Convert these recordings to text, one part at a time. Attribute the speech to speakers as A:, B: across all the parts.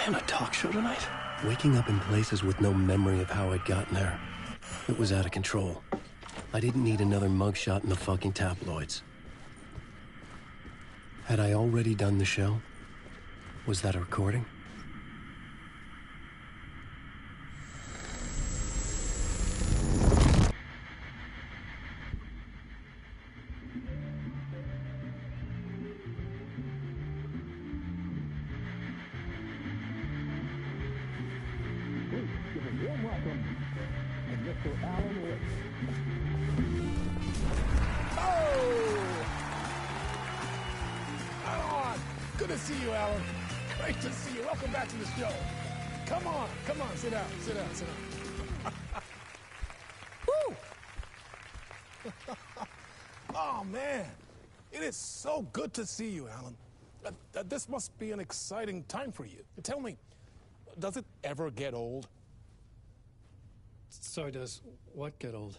A: I on a talk show tonight?
B: Waking up in places with no memory of how I'd gotten there. It was out of control. I didn't need another mugshot in the fucking tabloids. Had I already done the show? Was that a recording?
C: Good to see you, Alan. Great to see you. Welcome back to the show. Come on, sit down. Woo! Oh, man. It is so good to see you, Alan. This must be an exciting time for you. Tell me, does it ever get old?
A: Sorry, does what get old?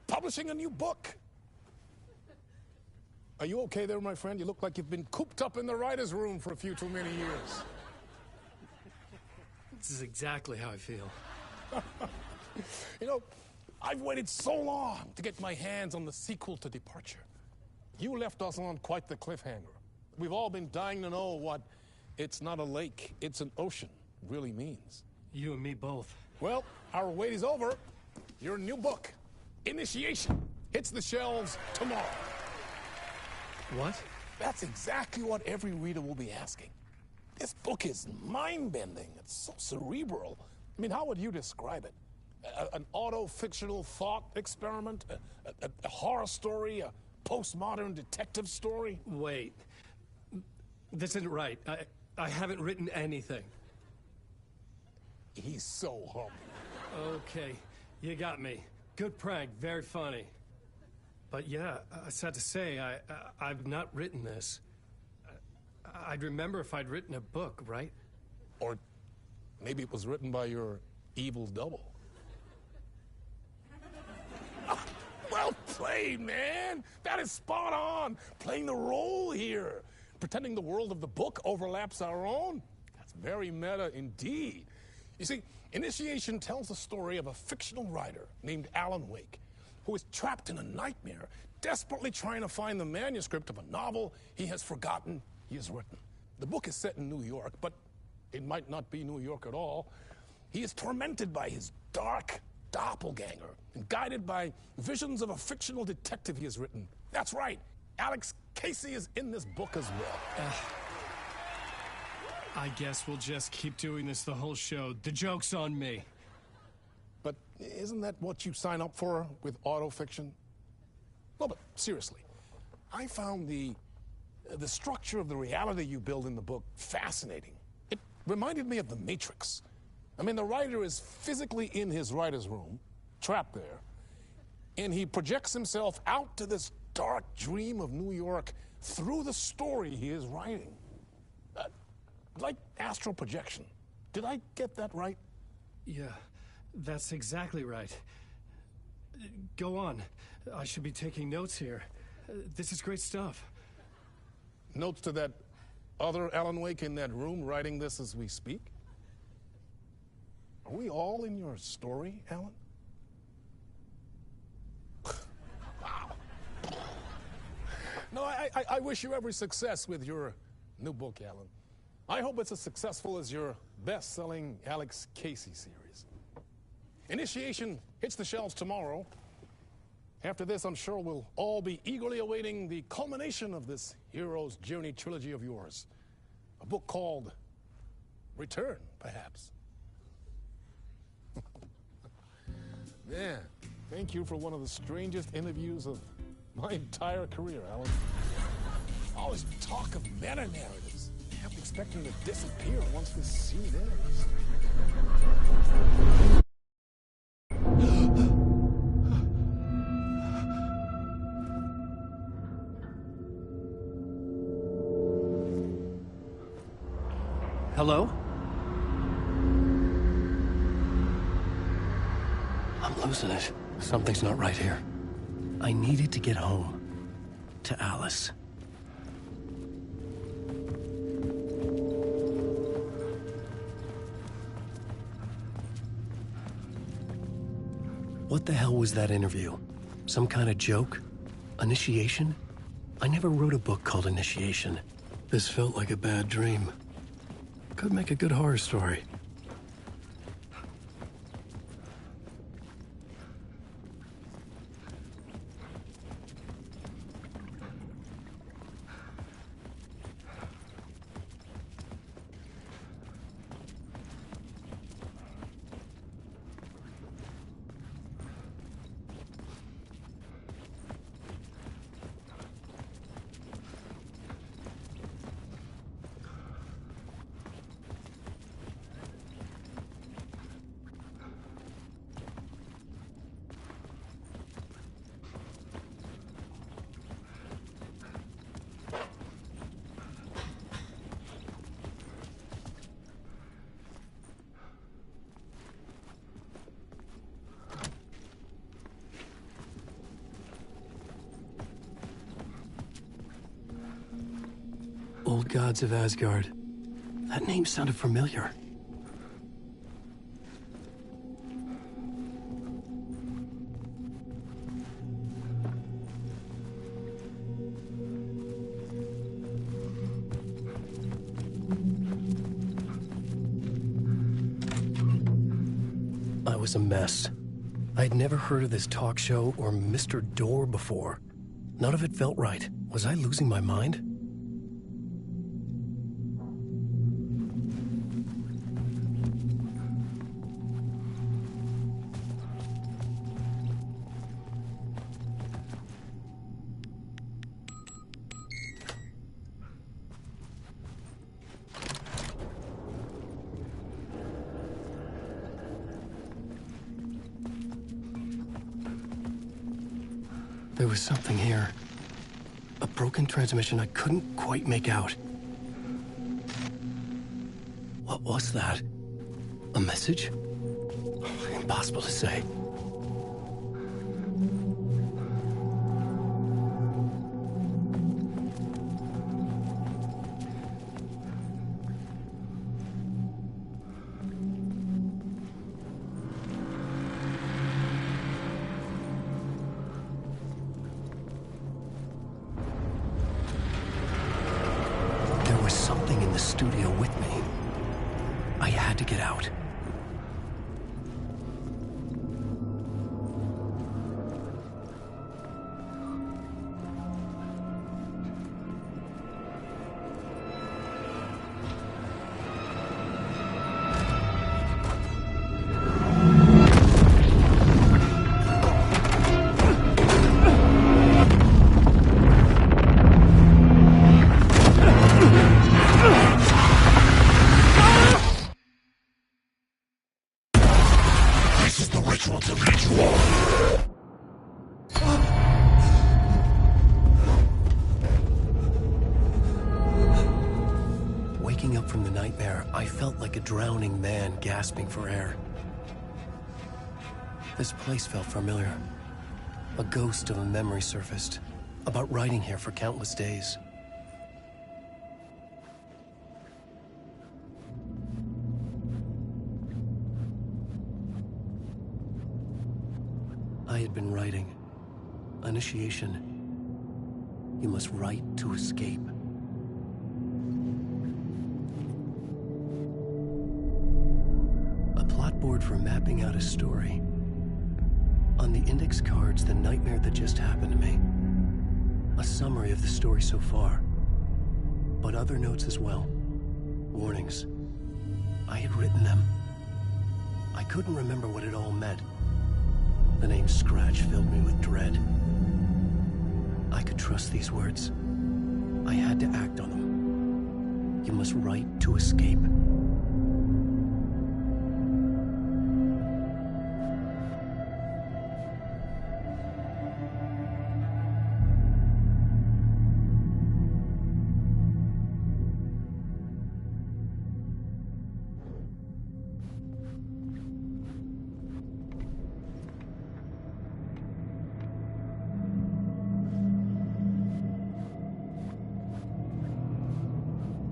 C: Publishing a new book. Are you okay there, my friend? You look like you've been cooped up in the writer's room for a few too many years.
A: This is exactly how I feel.
C: You know, I've waited so long to get my hands on the sequel to Departure. You left us on quite the cliffhanger. We've all been dying to know what "it's not a lake, it's an ocean" really means.
A: You and me both.
C: Well, our wait is over. Your new book, Initiation, hits the shelves tomorrow.
A: What?
C: That's exactly what every reader will be asking. This book is mind-bending. It's so cerebral. I mean, how would you describe it? An auto-fictional thought experiment? A horror story? A postmodern detective story?
A: Wait. This isn't right. I haven't written anything.
C: He's so humble.
A: Okay, you got me. Good prank, very funny. But yeah, sad to say, I've not written this. I'd remember if I'd written a book, right?
C: Or maybe it was written by your evil double. Well played, man. That is spot on. Playing the role here. Pretending the world of the book overlaps our own. That's very meta indeed. You see, Initiation tells the story of a fictional writer named Alan Wake, who is trapped in a nightmare, desperately trying to find the manuscript of a novel he has forgotten he has written. The book is set in New York, but it might not be New York at all. He is tormented by his dark doppelganger and guided by visions of a fictional detective he has written. That's right, Alex Casey is in this book as well.
A: I guess we'll just keep doing this the whole show. The joke's on me.
C: But isn't that what you sign up for with autofiction? No, but seriously, I found the structure of the reality you build in the book fascinating. It reminded me of The Matrix. I mean, the writer is physically in his writer's room, trapped there, and he projects himself out to this dark dream of New York through the story he is writing. Like astral projection. Did I get that right?
A: Yeah. That's exactly right. Go on. I should be taking notes here. This is great stuff.
C: Notes to that other Alan Wake in that room writing this as we speak? Are we all in your story, Alan? Wow. No, I wish you every success with your new book, Alan. I hope it's as successful as your best-selling Alex Casey series. Initiation hits the shelves tomorrow. After this, I'm sure we'll all be eagerly awaiting the culmination of this hero's journey trilogy of yours. A book called Return, perhaps. Man, thank you for one of the strangest interviews of my entire career, Alan. All this talk of meta-narratives. I'm expecting to disappear once this scene ends.
B: Hello? I'm losing it. Something's not right here. I needed to get home. To Alice. What the hell was that interview? Some kind of joke? Initiation? I never wrote a book called Initiation. This felt like a bad dream. Could make a good horror story. Old Gods of Asgard. That name sounded familiar. I was a mess. I'd never heard of this talk show or Mr. Door before. None of it felt right. Was I losing my mind? There was something here. A broken transmission I couldn't quite make out. What was that? A message? Impossible to say. Something in the studio with me. I had to get out. Waking up from the nightmare, I felt like a drowning man gasping for air. This place felt familiar. A ghost of a memory surfaced, about riding here for countless days. I had been writing. Initiation. You must write to escape. A plot board for mapping out a story. On the index cards, the nightmare that just happened to me. A summary of the story so far. But other notes as well. Warnings. I had written them. I couldn't remember what it all meant. The name Scratch filled me with dread. I could trust these words. I had to act on them. You must write to escape.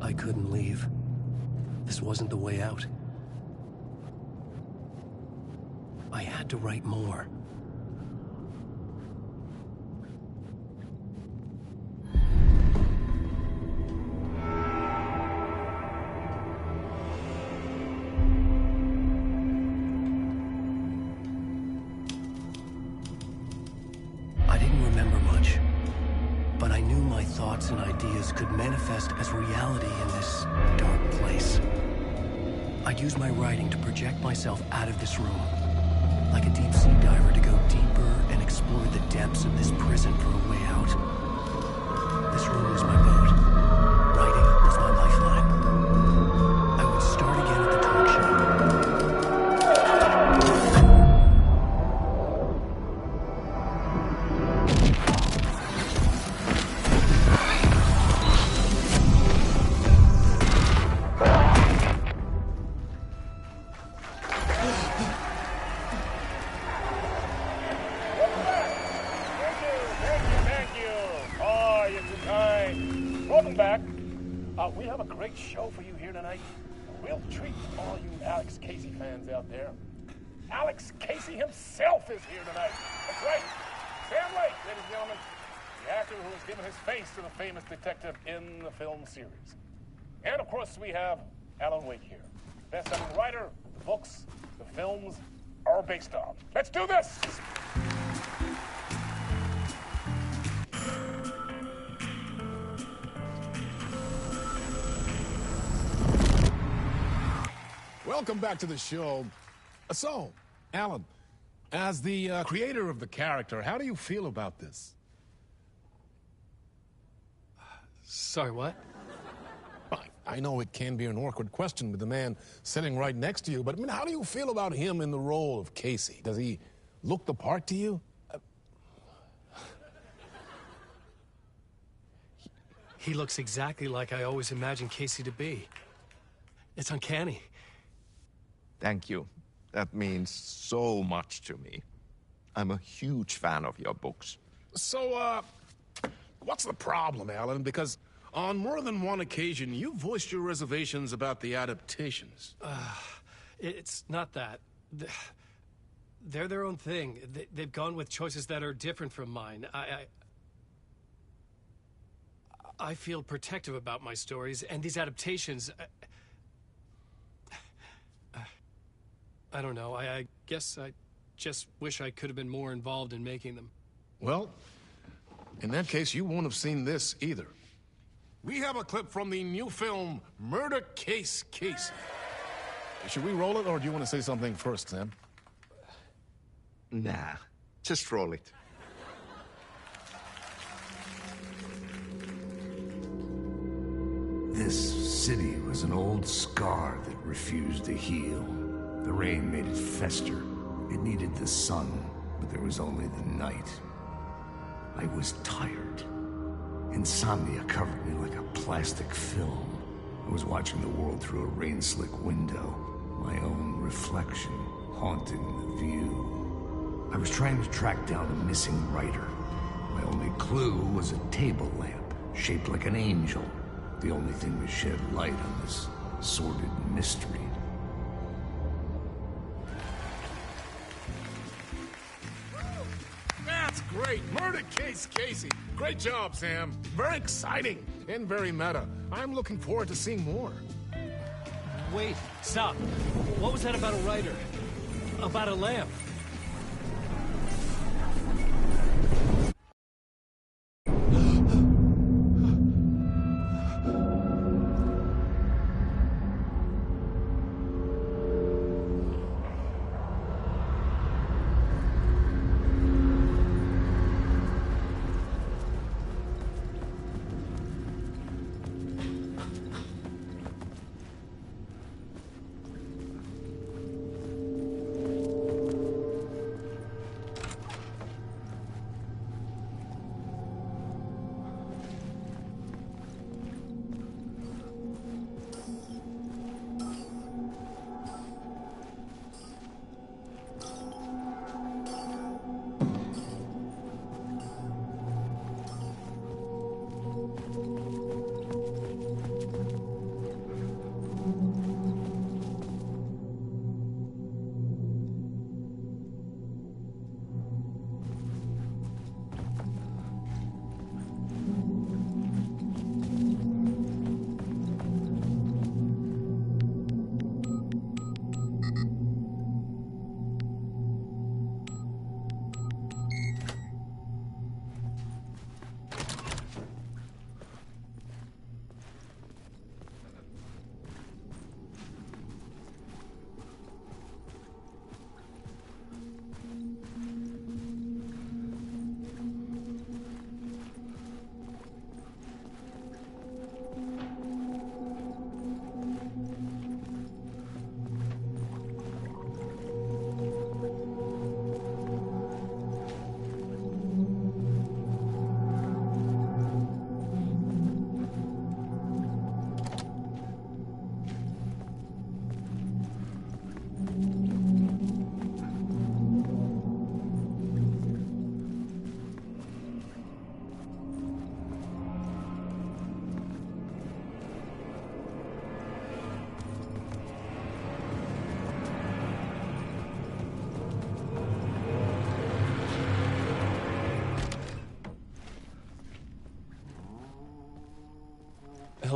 B: I couldn't leave. This wasn't the way out. I had to write more. thoughts and ideas could manifest as reality in this dark place. I'd use my writing to project myself out of this room, like a deep-sea diver to go deeper and explore the depths of this prison for a way out. This room was my boat. Writing was my lifeline. I would start again at the talk show.
C: We have a great show for you here tonight. A real treat for all you Alex Casey fans out there. Alex Casey himself is here tonight. That's right. Sam Lake, ladies and gentlemen. The actor who has given his face to the famous detective in the film series. And of course, we have Alan Wake here. Best-selling writer, the books, the films are based on. Let's do this! Welcome back to the show. So, Alan, as the creator of the character, how do you feel about this?
A: Sorry, what?
C: I know it can be an awkward question with the man sitting right next to you, but I mean, how do you feel about him in the role of Casey? Does he look the part to you?
A: He looks exactly like I always imagined Casey to be. It's uncanny.
D: Thank you. That means so much to me. I'm a huge fan of your books.
C: So, what's the problem, Alan? Because on more than one occasion, you voiced your reservations about the adaptations.
A: It's not that. They're their own thing. They've gone with choices that are different from mine. I feel protective about my stories, and these adaptations... I don't know. I guess I just wish I could have been more involved in making them.
C: Well, in that case, you won't have seen this either. We have a clip from the new film, Murder Case Casey. Should we roll it, or do you want to say something first, Sam?
D: Nah, just roll it.
E: This city was an old scar that refused to heal. The rain made it fester. It needed the sun, but there was only the night. I was tired. Insomnia covered me like a plastic film. I was watching the world through a rain-slick window, my own reflection haunting the view. I was trying to track down a missing writer. My only clue was a table lamp, shaped like an angel. The only thing to shed light on this sordid mystery.
C: That's great! Murder Case Casey! Great job, Sam. Very exciting and very meta. I'm looking forward to seeing more.
A: Wait, stop. What was that about a writer? About a lamp?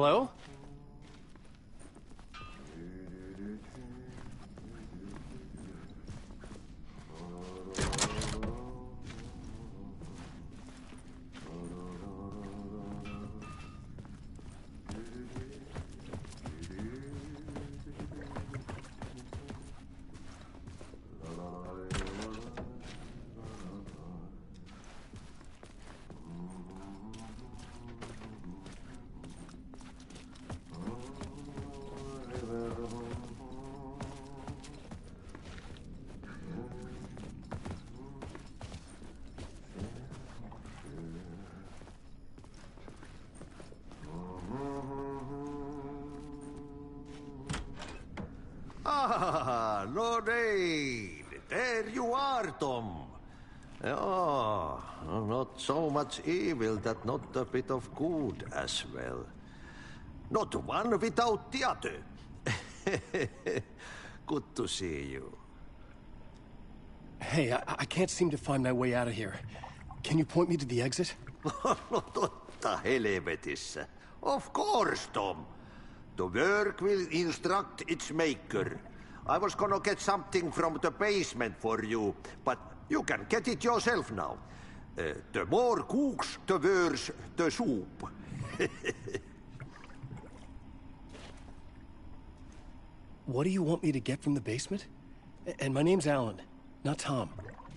B: Hello?
F: Ah, Lorraine! There you are, Tom. Oh, not so much evil that not a bit of good as well. Not one without the other. Good to see you.
B: Hey, I can't seem to find my way out of here. Can you point me to the exit?
F: Totta helvetissä. Of course, Tom. The work will instruct its maker. I was gonna get something from the basement for you, but you can get it yourself now. The more cooks, the worse the soup.
B: What do you want me to get from the basement? And my name's Alan, not Tom.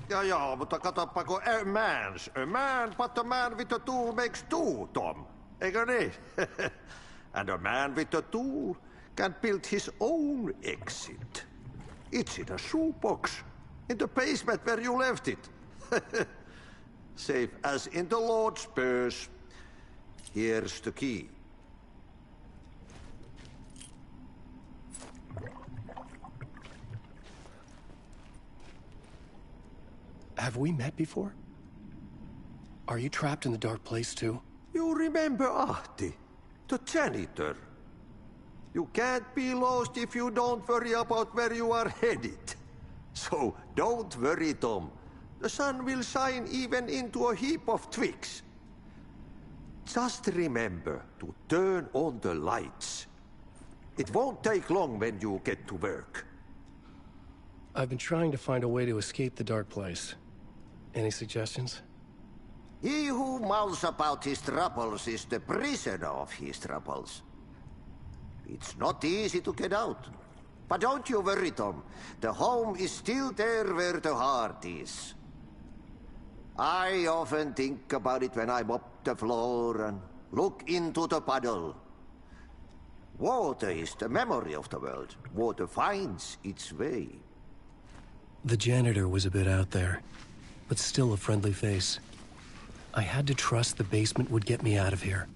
F: Ja, mutta katoppa kun a man, but a man with a tool makes two, Tom. Eikö niin? And a man with a tool can build his own exit. It's in a shoebox, in the basement where you left it. Safe as in the Lord's purse. Here's the key.
B: Have we met before? Are you trapped in the dark place too?
F: You remember Ahti, the janitor. You can't be lost if you don't worry about where you are headed. So don't worry, Tom. The sun will shine even into a heap of twigs. Just remember to turn on the lights. It won't take long when you get to work.
B: I've been trying to find a way to escape the dark place. Any suggestions?
F: He who mouths about his troubles is the prisoner of his troubles. It's not easy to get out. But don't you worry, Tom. The home is still there where the heart is. I often think about it when I mop the floor and look into the puddle. Water is the memory of the world. Water finds its way.
B: The janitor was a bit out there, but still a friendly face. I had to trust the basement would get me out of here.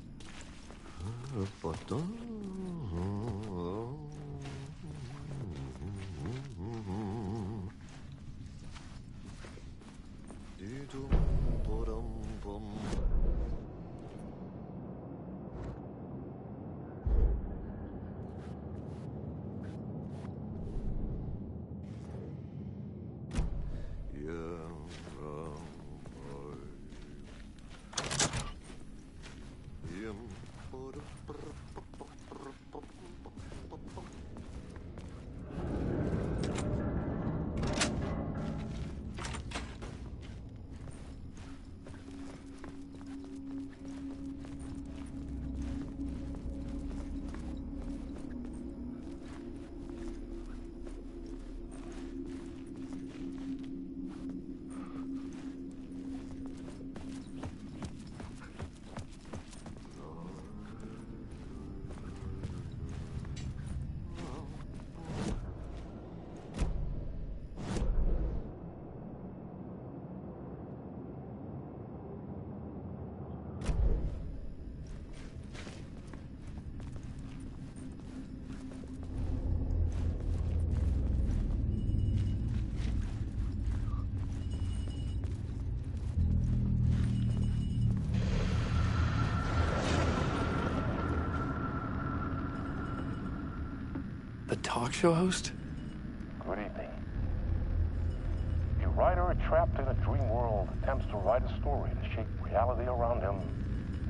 B: The talk show host?
G: Good evening. A writer trapped in a dream world attempts to write a story to shape reality around him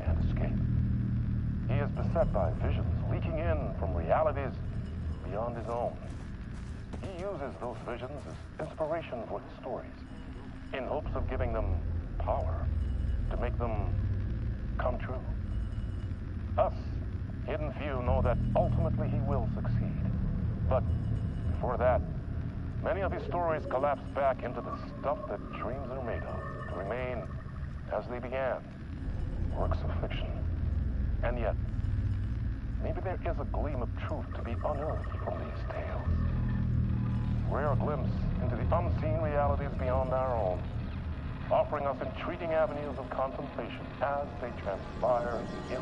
G: and escape. He is beset by visions leaking in from realities beyond his own. He uses those visions as inspiration for his stories, in hopes of giving them power, to make them come true. Us, hidden few, know that ultimately he will succeed. But before that, many of his stories collapse back into the stuff that dreams are made of, to remain as they began, works of fiction. And yet, maybe there is a gleam of truth to be unearthed from these tales. Rare glimpse into the unseen realities beyond our own, offering us intriguing avenues of contemplation as they transpire in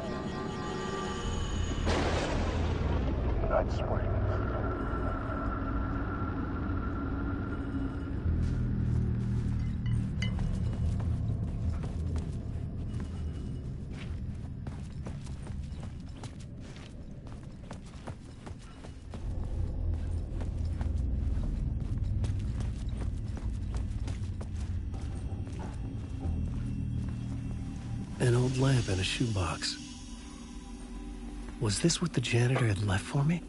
G: Night Springs.
B: An old lamp in a shoebox. Was this what the janitor had left for me?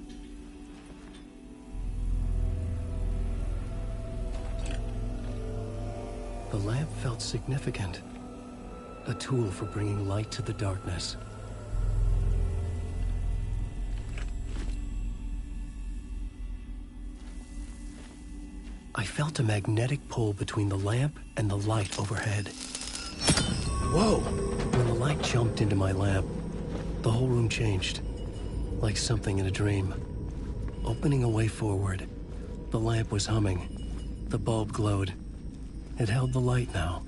B: The lamp felt significant. A tool for bringing light to the darkness. I felt a magnetic pull between the lamp and the light overhead. Whoa! When the light jumped into my lamp, the whole room changed, like something in a dream. Opening a way forward, the lamp was humming. The bulb glowed. It held the light now.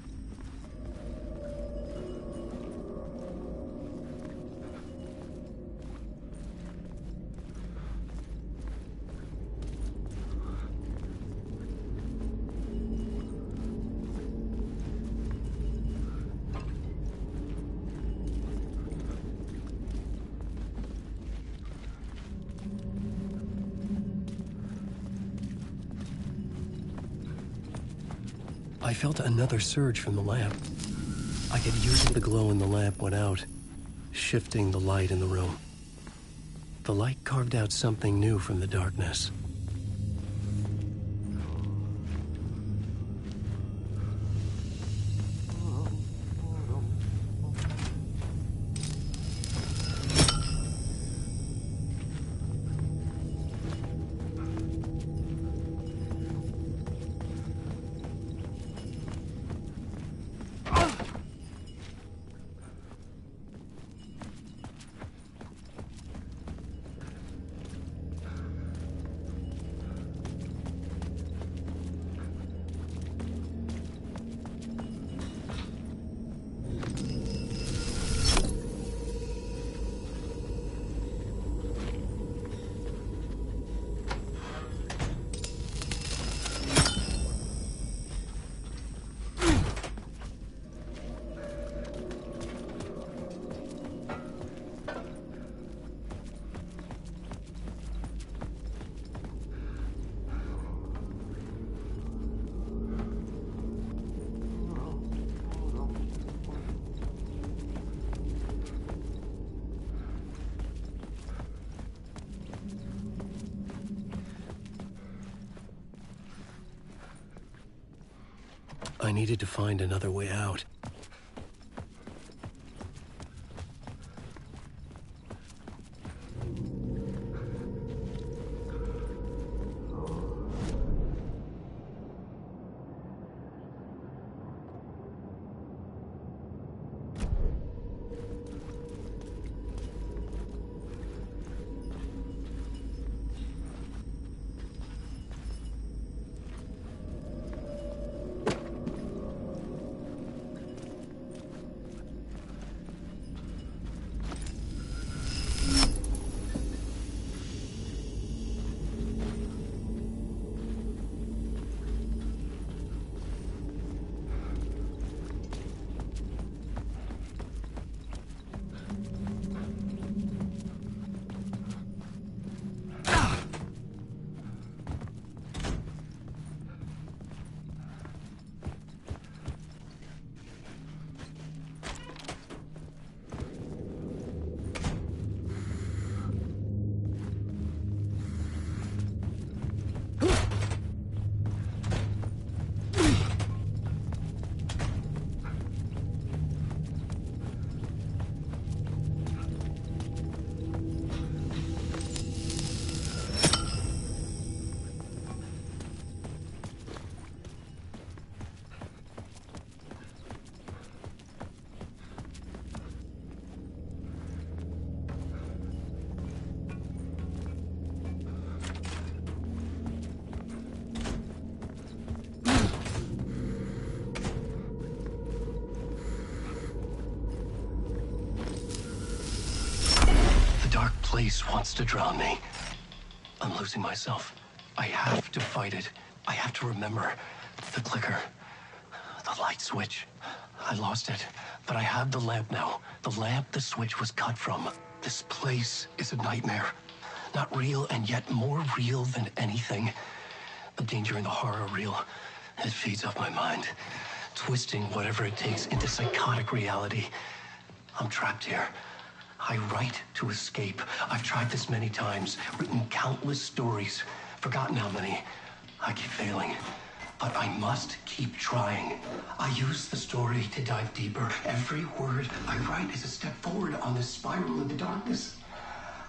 B: I felt another surge from the lamp. I could use the glow in the lamp went out, shifting the light in the room. The light carved out something new from the darkness. I needed to find another way out. place wants to drown me. I'm losing myself. I have to fight it. I have to remember the clicker, the light switch. I lost it, but I have the lamp now. The lamp the switch was cut from. This place is a nightmare. Not real, and yet more real than anything. The danger and the horror are real. It feeds off my mind, twisting whatever it takes into psychotic reality. I'm trapped here. I write to escape. I've tried this many times, written countless stories, forgotten how many. I keep failing, but I must keep trying. I use the story to dive deeper. Every word I write is a step forward on this spiral in the darkness.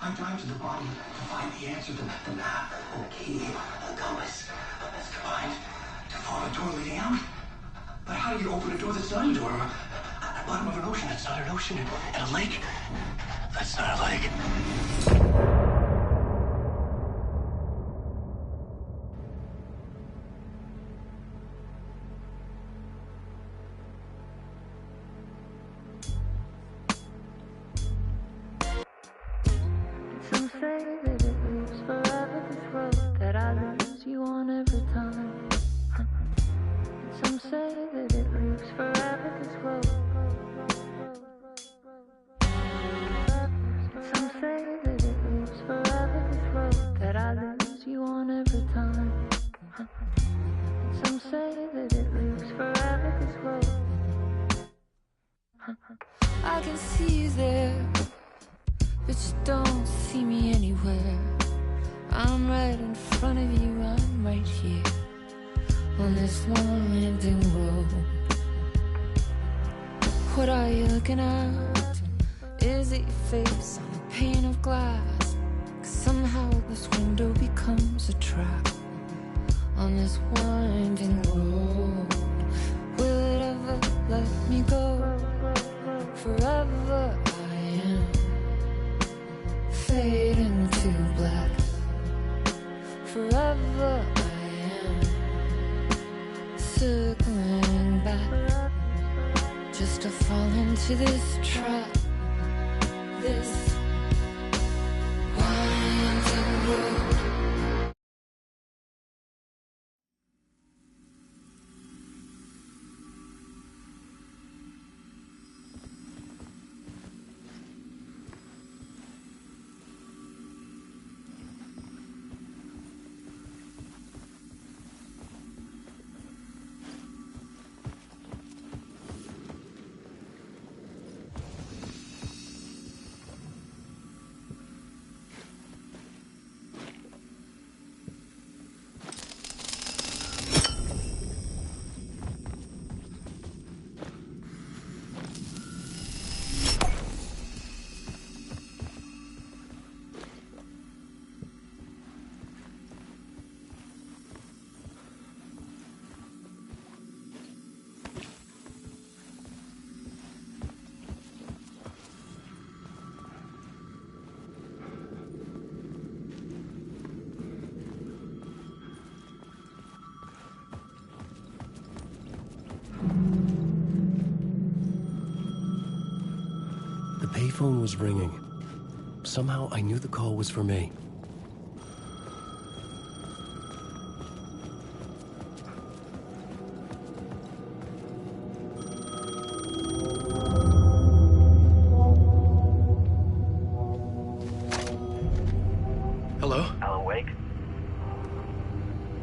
B: I dive to the body to find the answer, the map, and the key, the compass. That's combined to form a door leading out. But how do you open a door that's not a door? At the bottom of an ocean that's not an ocean, and a lake that's not a lake.
H: Some say that it lives forever, this road that I lose you on every time. Some say that it lives forever, this road. Some say that it lives forever, this road that I lose you on every time. Some say that it lives forever, this road. I can see you there, but you don't see me anywhere. I'm right in front of you, I'm right here on this long winding road. What are you looking at? Is it your face on a pane of glass? 'Cause somehow this window becomes a trap on this winding road. Will it ever let me go? Forever I am fading to black. Forever I am circling back, just to fall into this trap, this winding road.
B: The payphone was ringing. Somehow I knew the call was for me. Hello?
I: Alan Wake?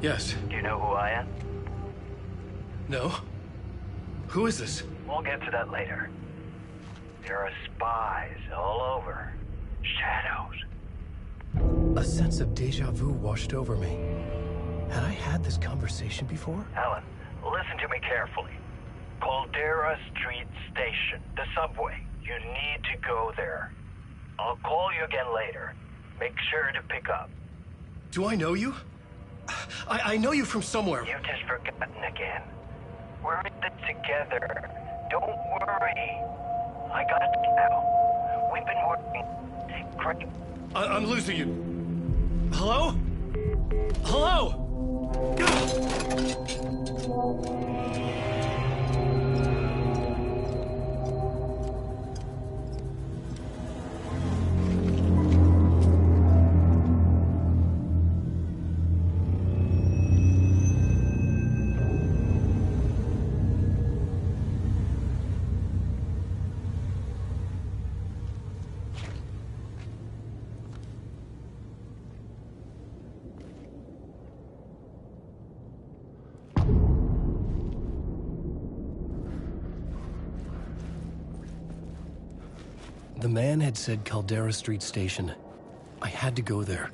B: Yes.
I: Do you know who I am?
B: No? Who is this?
I: We'll get to that later. There are spies all over. Shadows.
B: A sense of deja vu washed over me. Had I had this conversation before?
I: Alan, listen to me carefully. Caldera Street Station, the subway. You need to go there. I'll call you again later. Make sure to pick up.
B: Do I know you? I know you from somewhere.
I: You've just forgotten again. We're in this together. Don't worry. I got you now. We've been working great.
B: I'm losing you. Hello? Hello? The man had said Caldera Street Station. I had to go there.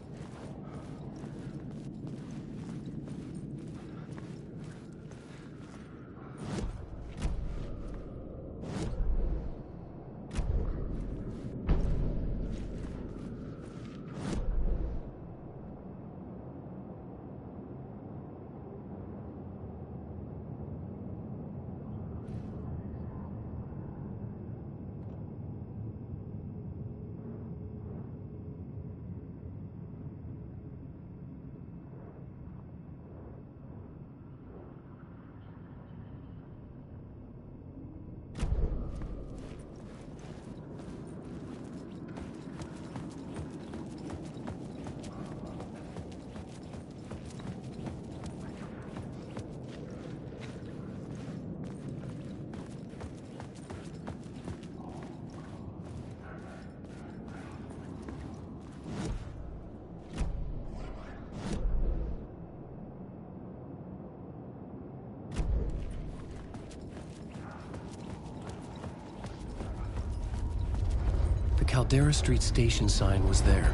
B: Caldera Street Station sign was there,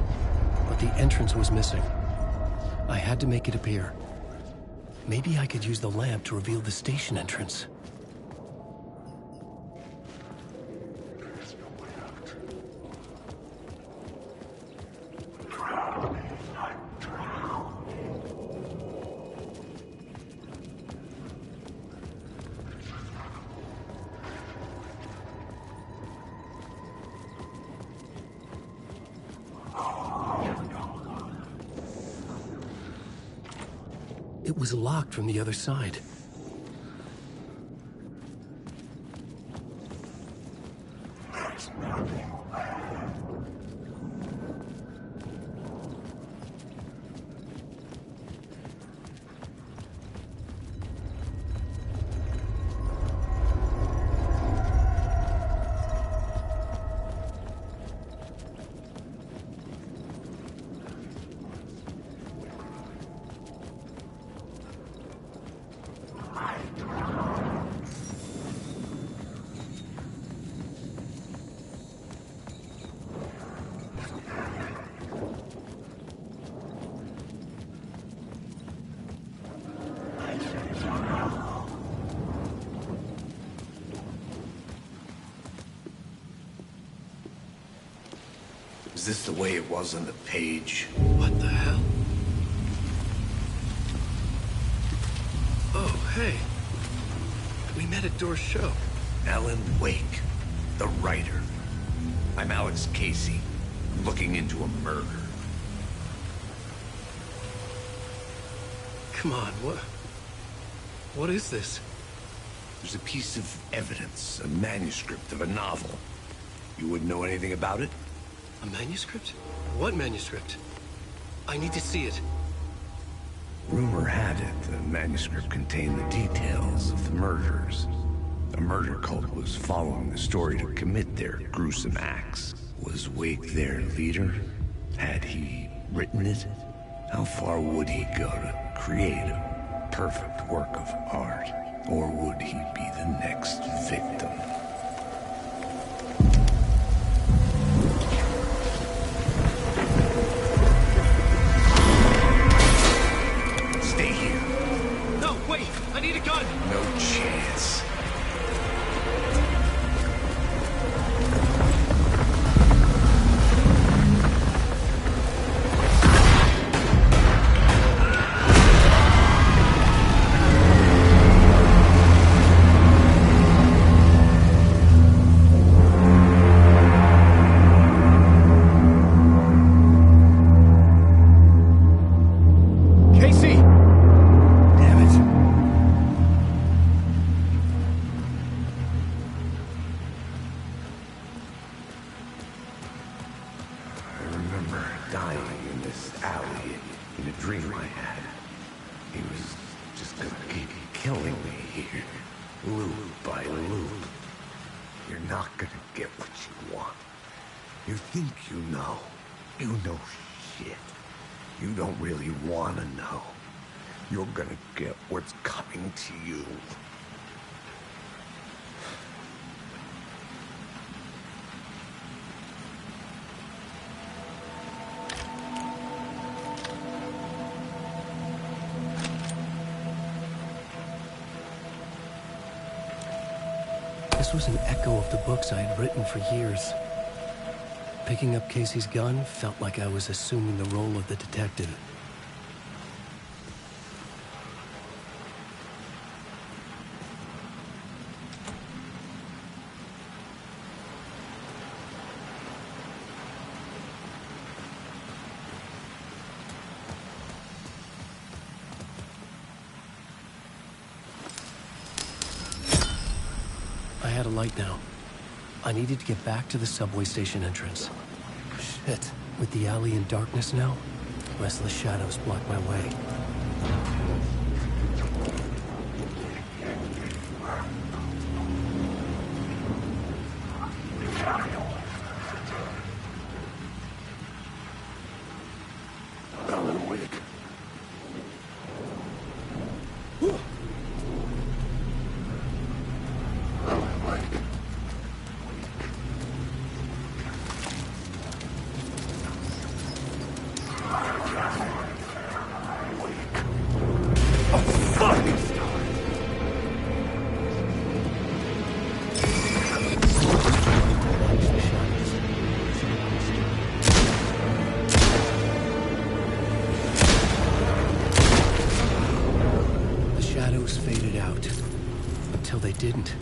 B: but the entrance was missing. I had to make it appear. Maybe I could use the lamp to reveal the station entrance. It was locked from the other side.
E: Is this the way it was on the page?
B: What the hell? Oh, hey. We met at Door's show.
E: Alan Wake, the writer. I'm Alex Casey. I'm looking into a murder.
B: Come on, what is this?
E: There's a piece of evidence, a manuscript of a novel. You wouldn't know anything about it?
B: A manuscript? What manuscript? I need to see it.
E: Rumor had it the manuscript contained the details of the murders. A murder cult was following the story to commit their gruesome acts. Was Wake their leader? Had he written it? How far would he go to create a perfect work of art? Or would he be the next victim? Stay here.
B: No, wait! I need a gun!
E: No chance.
B: This was an echo of the books I had written for years. Picking up Casey's gun felt like I was assuming the role of the detective. I had a light now. I needed to get back to the subway station entrance. Shit. With the alley in darkness now, restless shadows block my way.
E: Alan Wake. Alan Wake.
B: The shadows faded out. Until they didn't.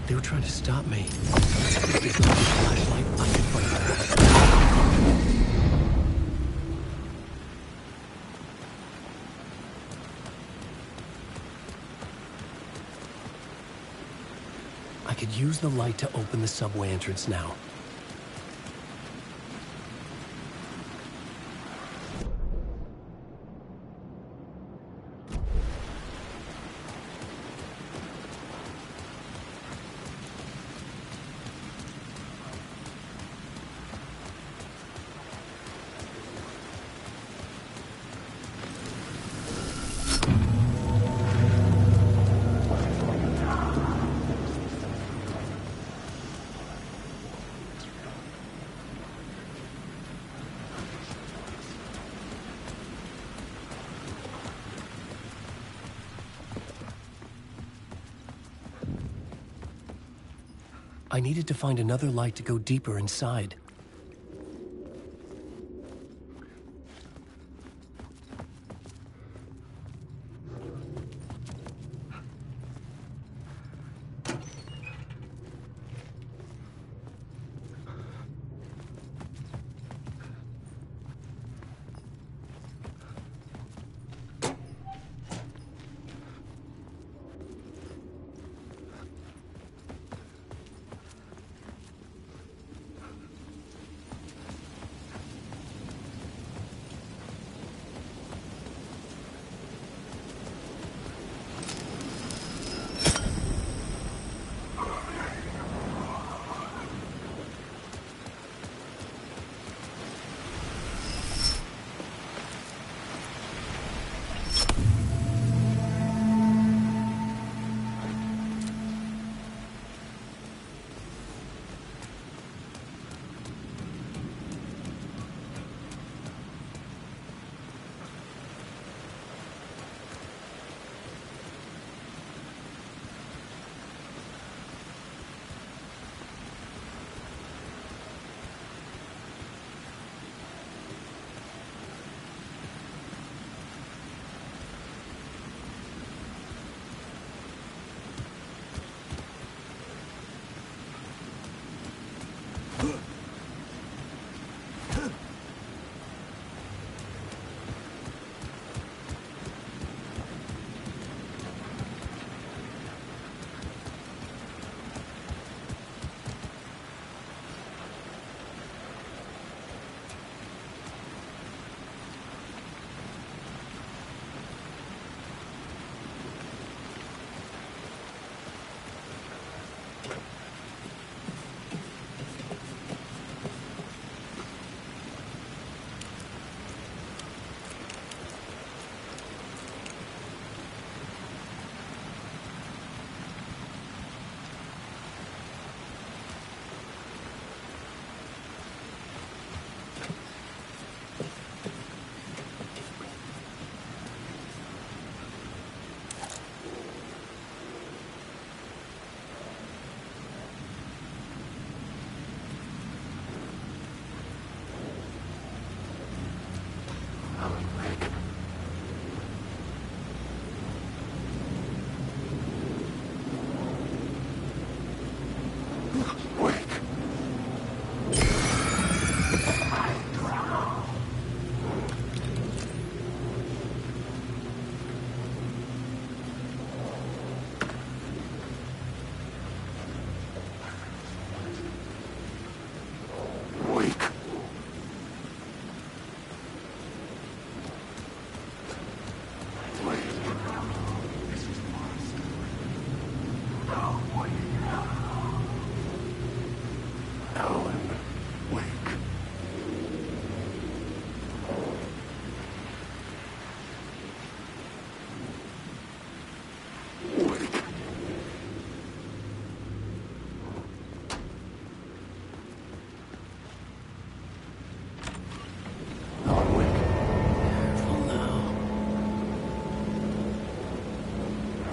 B: They were trying to stop me. If they got the flashlight, I could fight back. I could use the light to open the subway entrance now. I needed to find another light to go deeper inside.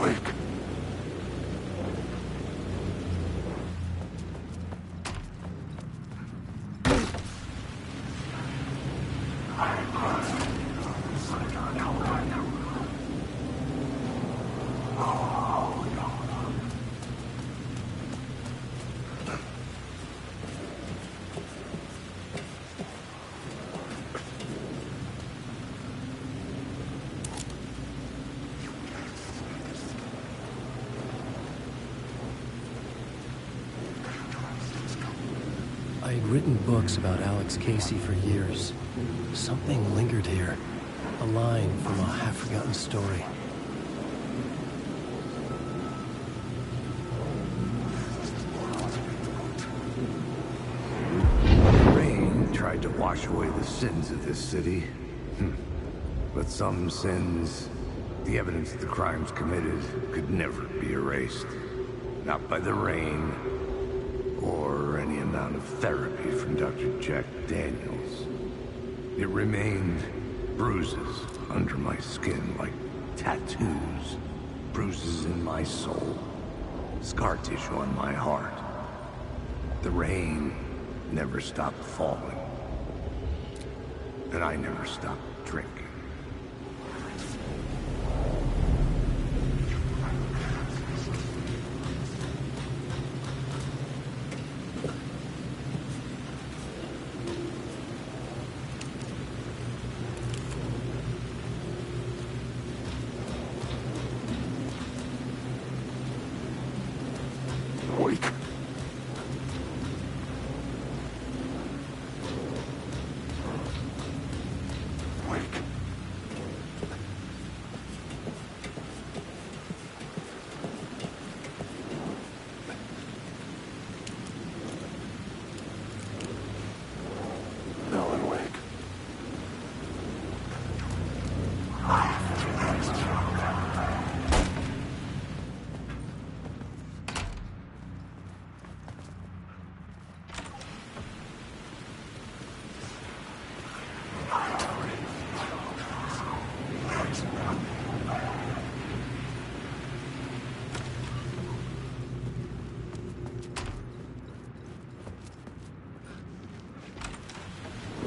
E: Wake.
B: I had written books about Alex Casey for years. Something lingered here. A line from a half-forgotten story.
E: The rain tried to wash away the sins of this city. But some sins, the evidence of the crimes committed, could never be erased. Not by the rain, or any amount of therapy from Dr. Jack Daniels. It remained bruises under my skin, like tattoos. Bruises in my soul. Scar tissue on my heart. The rain never stopped falling. And I never stopped drinking.
C: Wake. Wake. Alan Wake.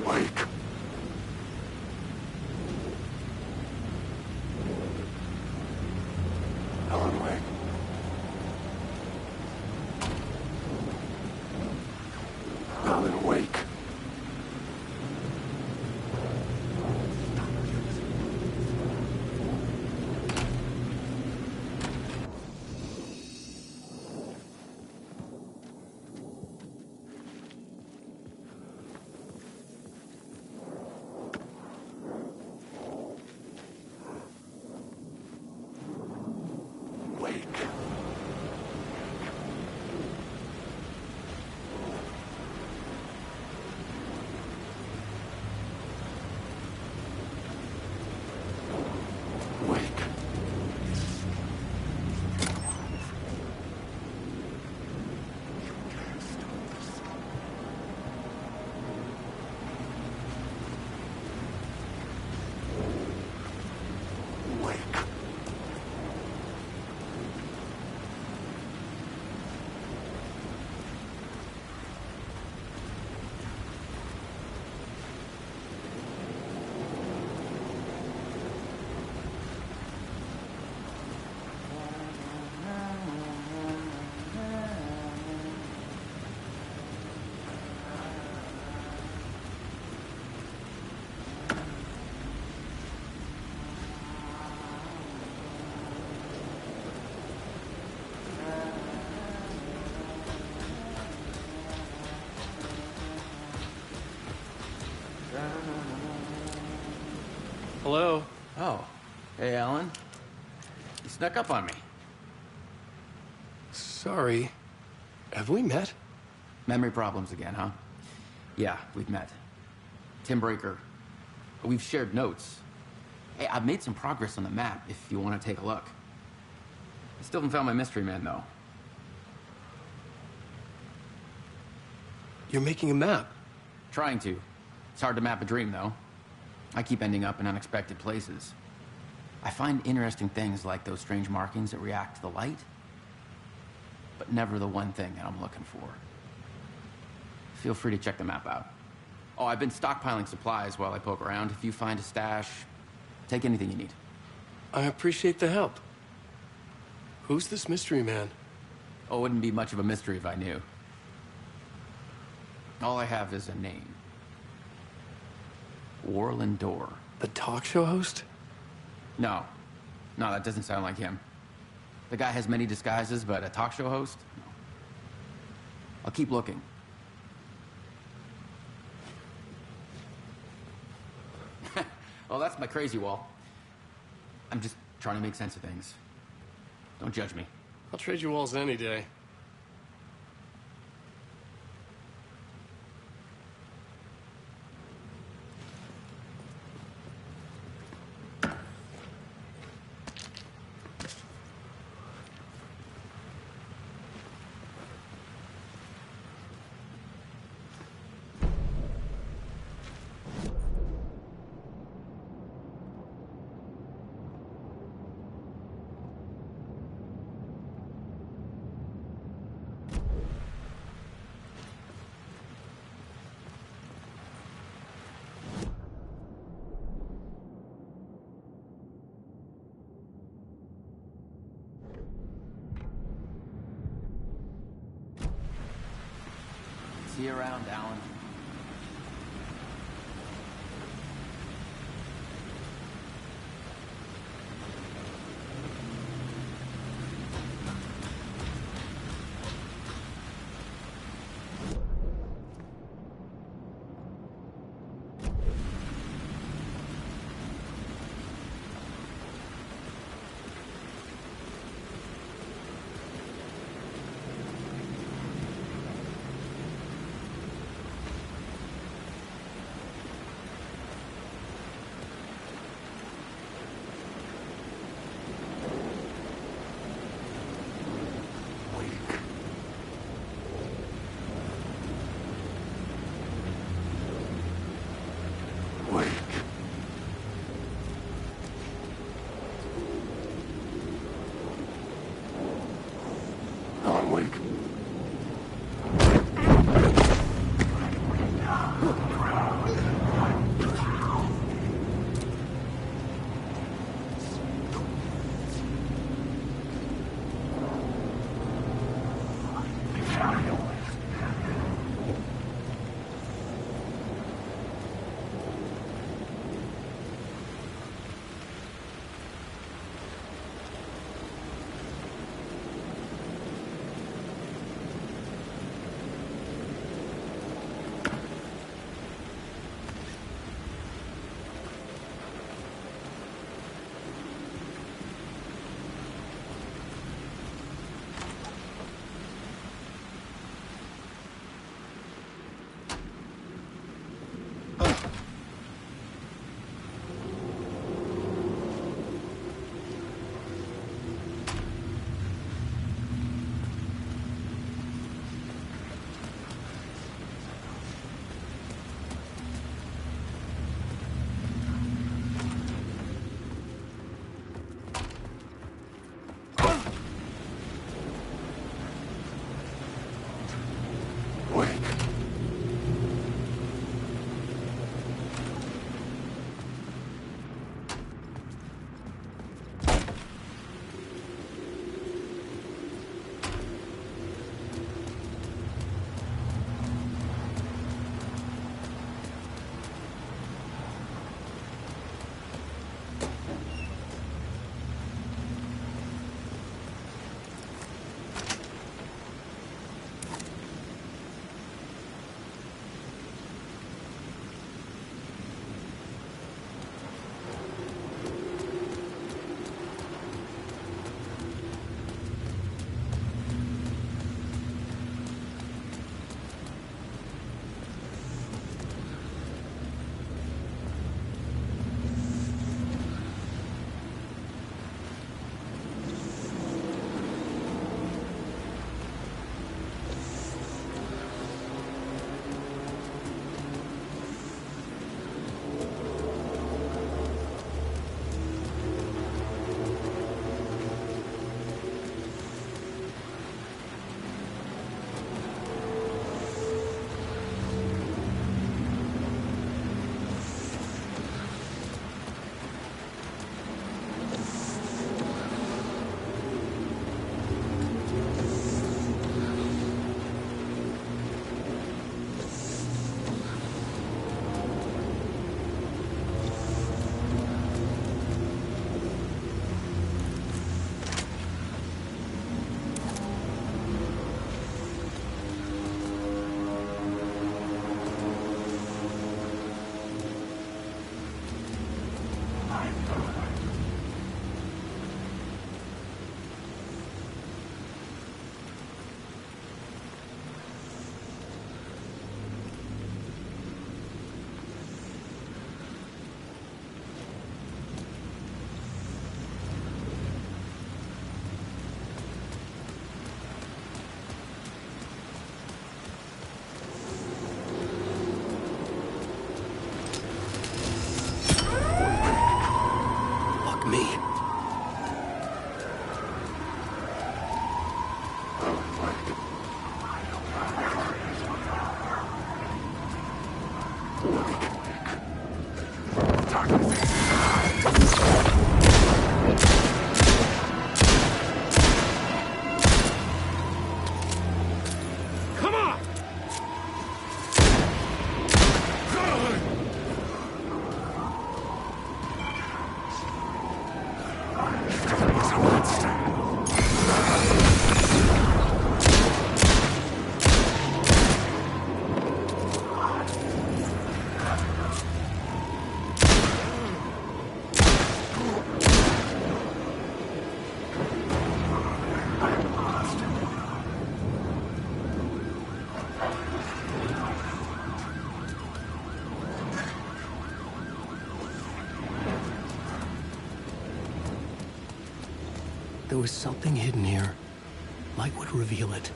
C: Wake. Alan Wake. Alan Wake. Wake. Wake. Wake.
A: Hello?
J: Oh. Hey, Alan. You snuck up on me.
B: Sorry. Have we met?
J: Memory problems again, huh? Yeah, we've met. Tim Breaker. We've shared notes. Hey, I've made some progress on the map if you want to take a look. I still haven't found my mystery man, though.
B: You're making a map.
J: Trying to. It's hard to map a dream, though. I keep ending up in unexpected places. I find interesting things like those strange markings that react to the light, but never the one thing that I'm looking for. Feel free to check the map out. Oh, I've been stockpiling supplies while I poke around. If you find a stash, take anything you need.
B: I appreciate the help. Who's this mystery man?
J: Oh, it wouldn't be much of a mystery if I knew. All I have is a name. Warlin Door.
B: The talk show host?
J: No. No, that doesn't sound like him. The guy has many disguises, but a talk show host? No. I'll keep looking. Well, that's my crazy wall. I'm just trying to make sense of things. Don't judge me.
B: I'll trade you walls any day.
J: See you around, Alan.
B: Help me.
C: Come on!
B: There was something hidden here. Light would reveal it.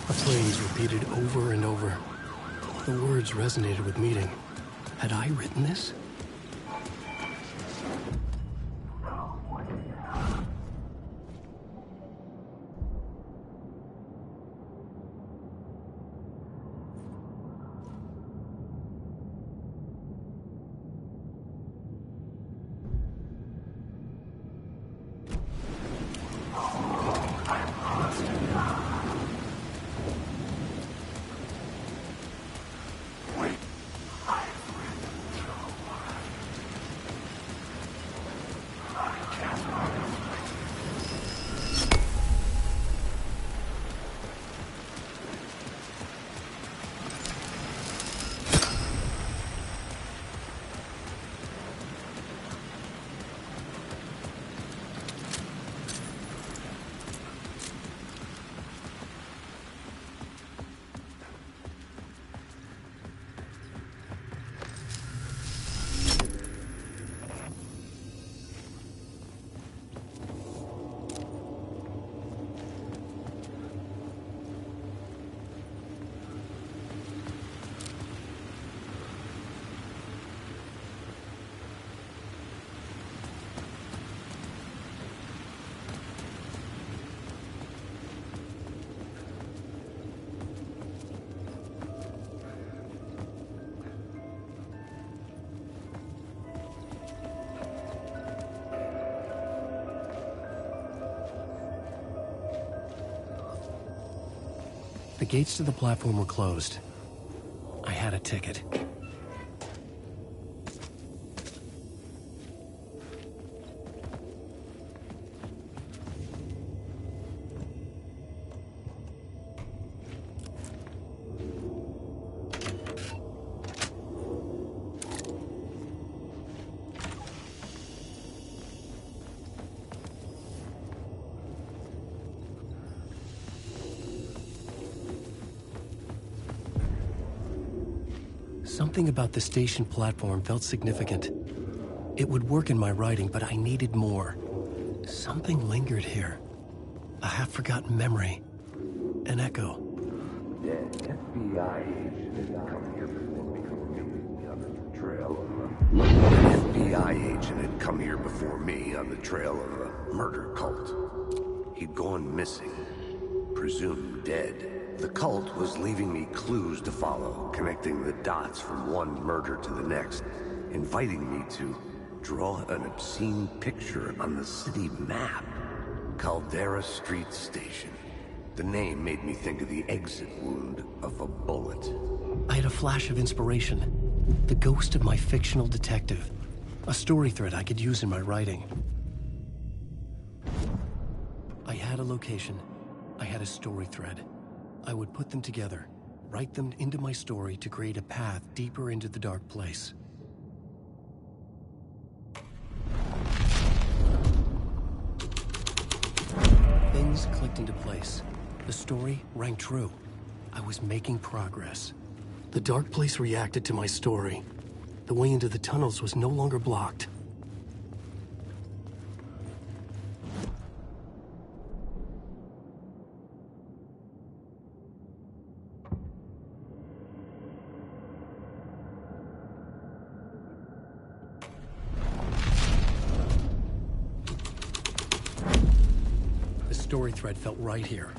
B: A phrase repeated over and over. The words resonated with meaning. Had I written this? The gates to the platform were closed. I had a ticket. Something about the station platform felt significant. It would work in my writing, but I needed more. Something lingered here. A half-forgotten memory. An echo.
E: Dead FBI agent had come here before me on the trail of An FBI agent had come here before me on the trail of a murder cult. He'd gone missing, presumed dead. The cult was leaving me clues to follow, connecting the dots from one murder to the next, inviting me to draw an obscene picture on the city map. Caldera Street Station. The name made me think of the exit wound of a bullet.
B: I had a flash of inspiration. The ghost of my fictional detective. A story thread I could use in my writing. I had a location. I had a story thread. I would put them together, write them into my story to create a path deeper into the dark place. Things clicked into place. The story rang true. I was making progress. The dark place reacted to my story. The way into the tunnels was no longer blocked. story thread felt right here.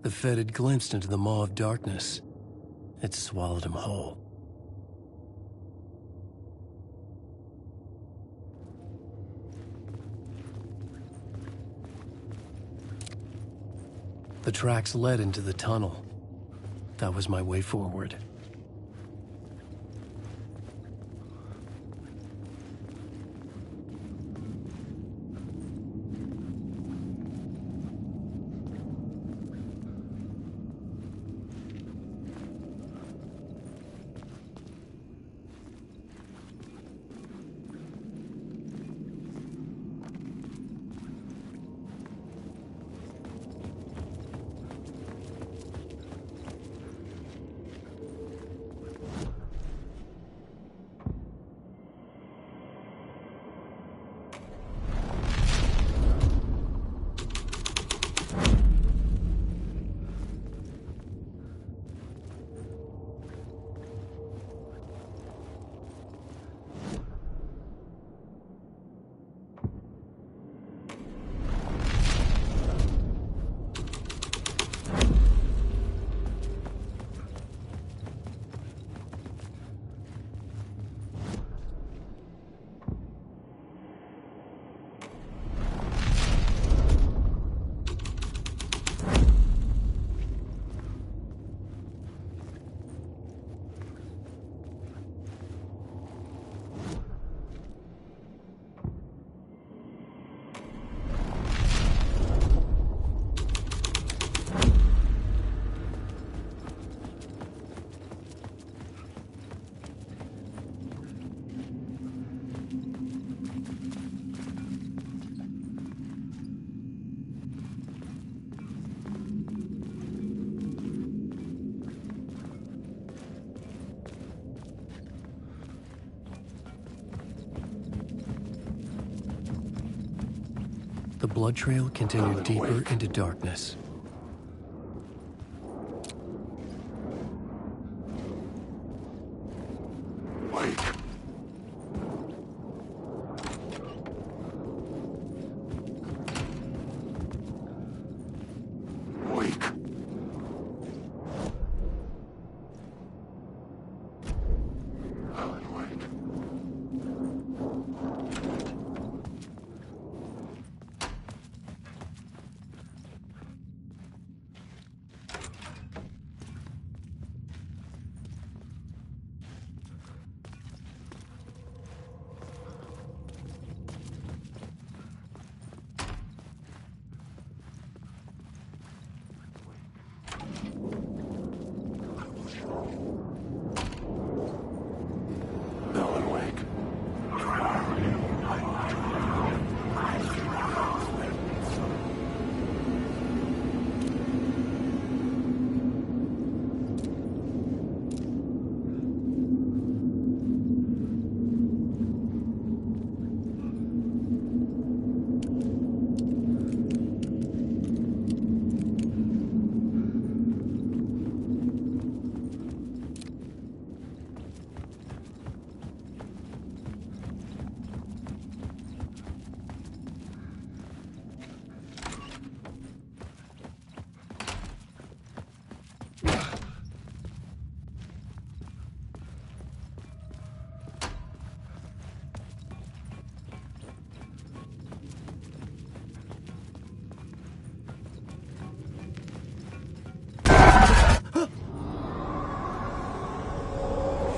B: The Fed had glimpsed into the maw of darkness. It swallowed him whole. The tracks led into the tunnel. That was my way forward. The blood trail continued deeper into darkness.
E: Wait. Wake. Alan Wake. Alan Wake.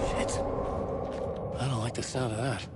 B: Shit. I don't like the sound of that.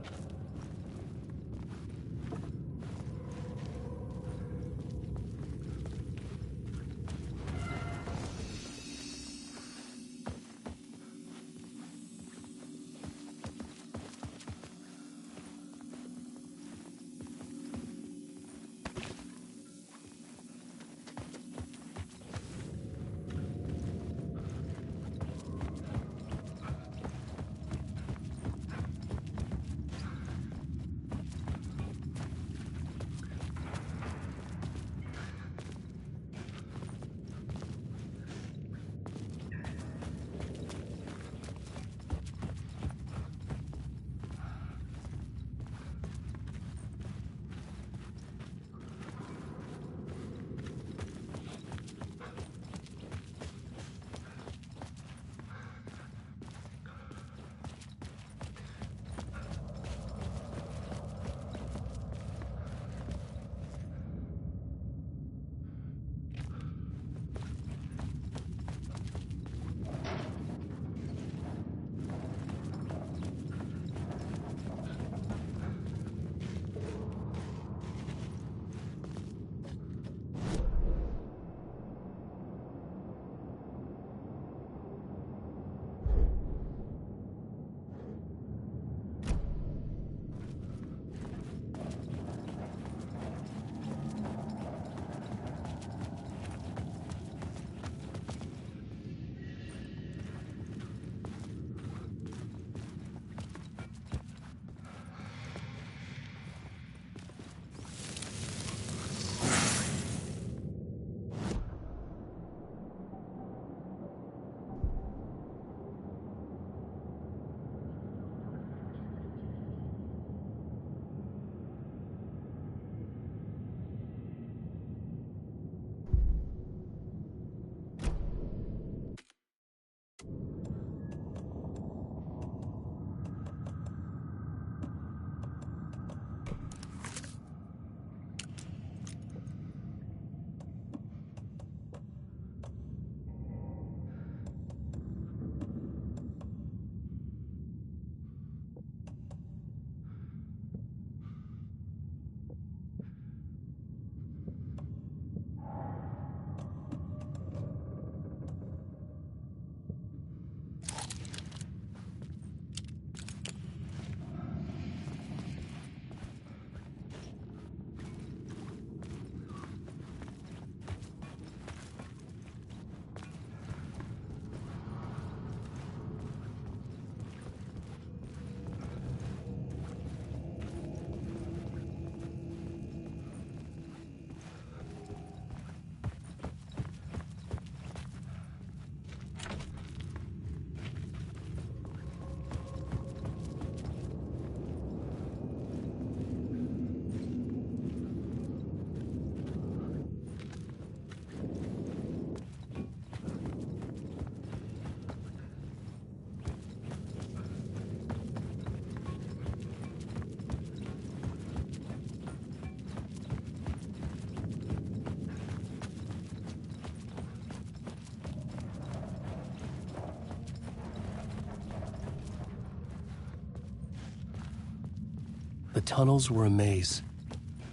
B: The tunnels were a maze.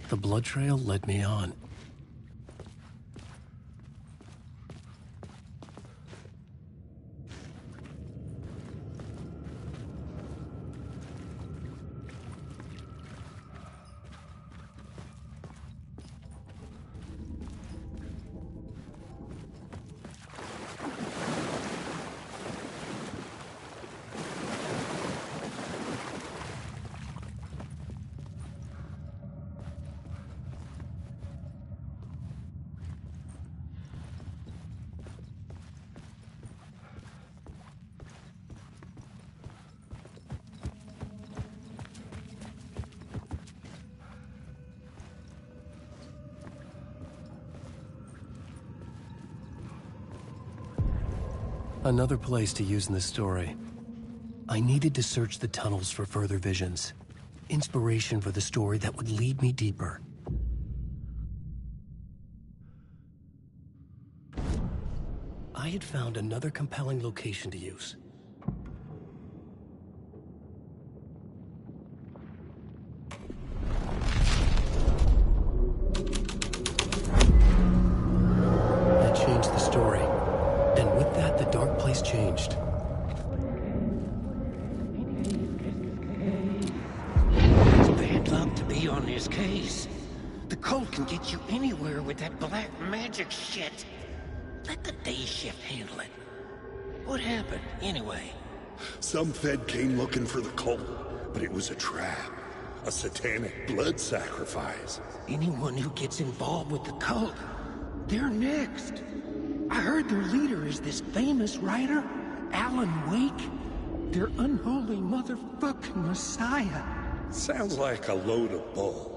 B: The blood trail led me on. Another place to use in the story. I needed to search the tunnels for further visions. Inspiration for the story that would lead me deeper. I had found another compelling location to use. I changed the story. And with that, the dark place changed.
K: It's bad luck to be on this case. The cult can get you anywhere with that black magic shit. Let the day shift handle it. What happened, anyway?
L: Some Fed came looking for the cult, but it was a trap. A satanic blood sacrifice.
K: Anyone who gets involved with the cult, they're next. I heard their leader is this famous writer, Alan Wake. Their unholy motherfucking messiah.
L: Sounds like a load of bull.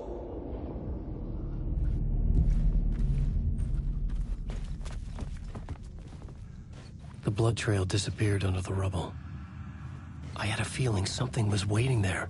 B: The blood trail disappeared under the rubble. I had a feeling something was waiting there.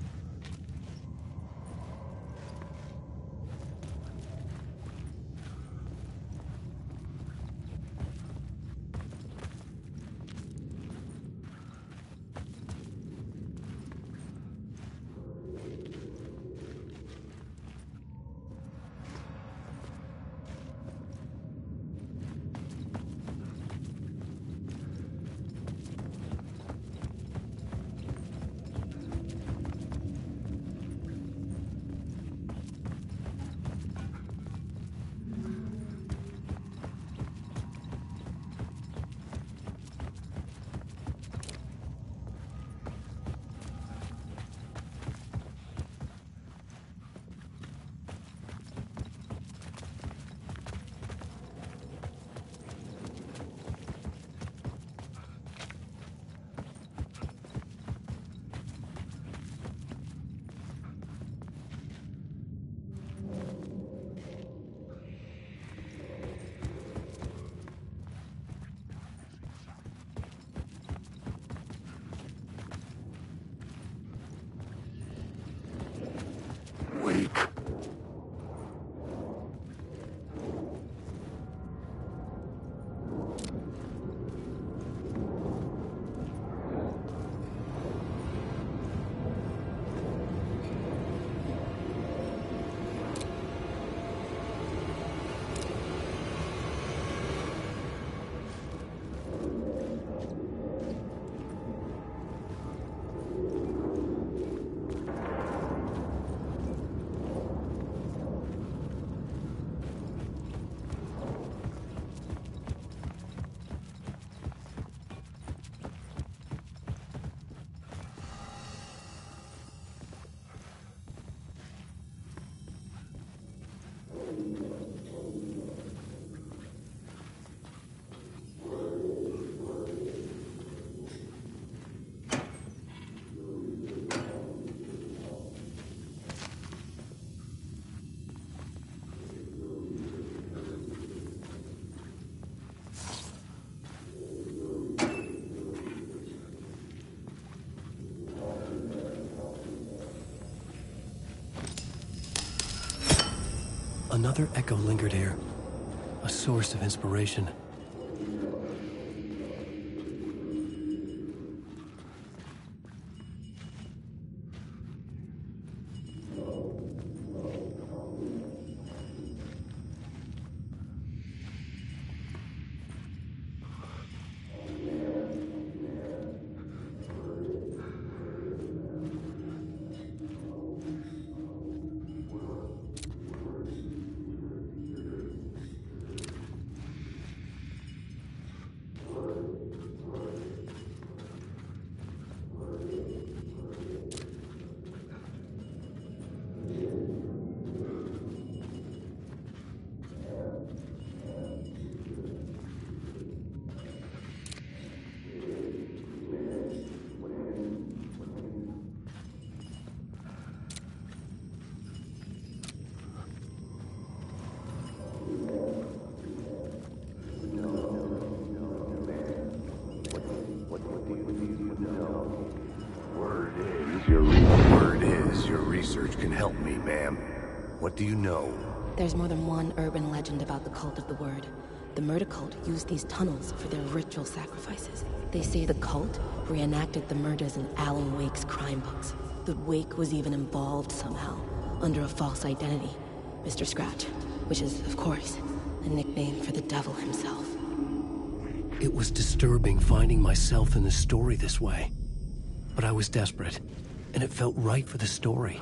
B: Another echo lingered here, a source of inspiration.
E: Help me, ma'am. What do you know?
M: There's more than one urban legend about the Cult of the Word. The murder cult used these tunnels for their ritual sacrifices. They say the cult reenacted the murders in Alan Wake's crime books. That Wake was even involved somehow, under a false identity. Mr. Scratch, which is, of course, a nickname for the devil himself.
B: It was disturbing finding myself in the story this way. But I was desperate, and it felt right for the story.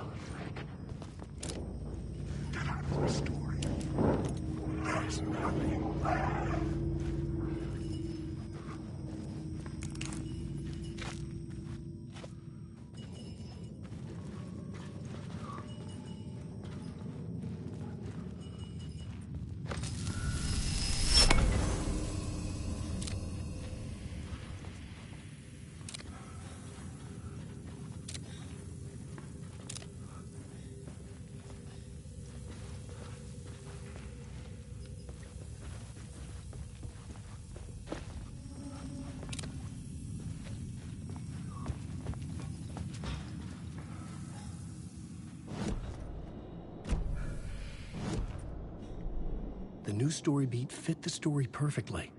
B: The new story beat fit the story perfectly.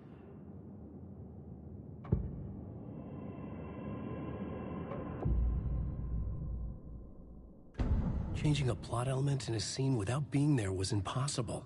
B: Changing a plot element in a scene without being there was impossible.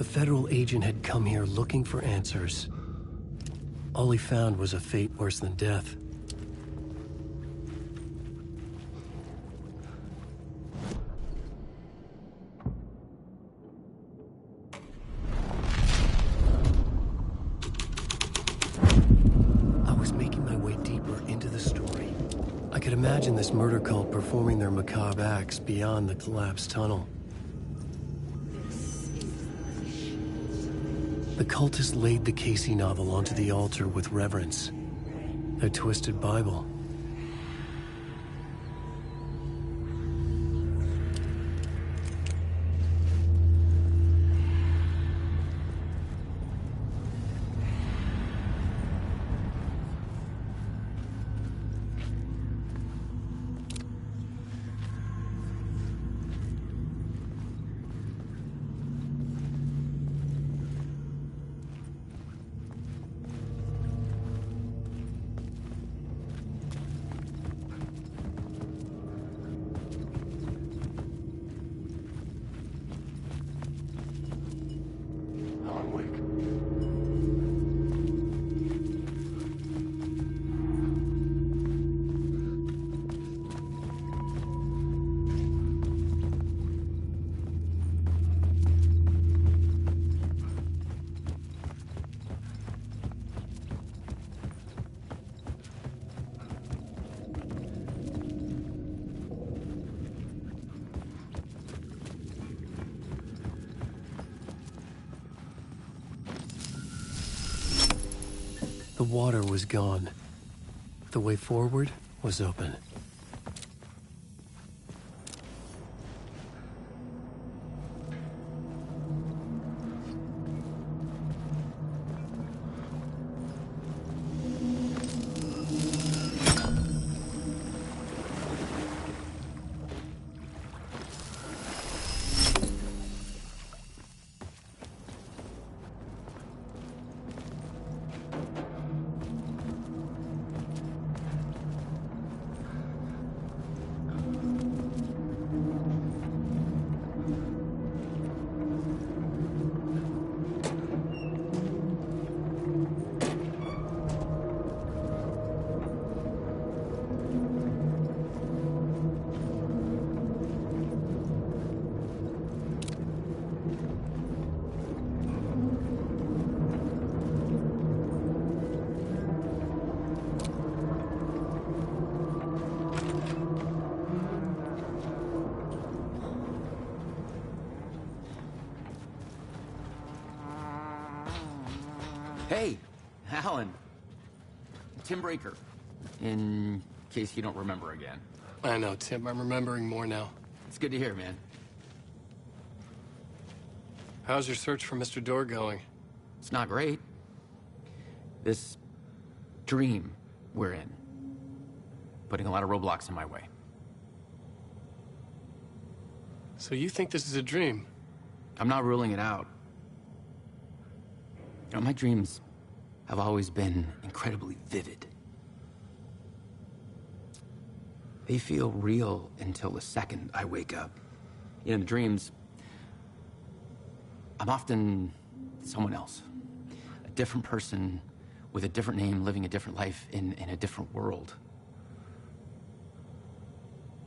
B: The federal agent had come here looking for answers. All he found was a fate worse than death. I was making my way deeper into the story. I could imagine this murder cult performing their macabre acts beyond the collapsed tunnel. The cultists laid the Casey novel onto the altar with reverence. Their twisted Bible. The water was gone. The way forward was open.
J: Hey, Alan. Tim Breaker. In case you don't remember again.
A: I know, Tim. I'm remembering more now.
J: It's good to hear, man.
A: How's your search for Mr. Door going?
J: It's not great. This dream we're in, putting a lot of roadblocks in my way.
A: So you think this is a dream?
J: I'm not ruling it out. You know, my dreams have always been incredibly vivid. They feel real until the second I wake up. You know, in the dreams, I'm often someone else. A different person with a different name, living a different life in a different world.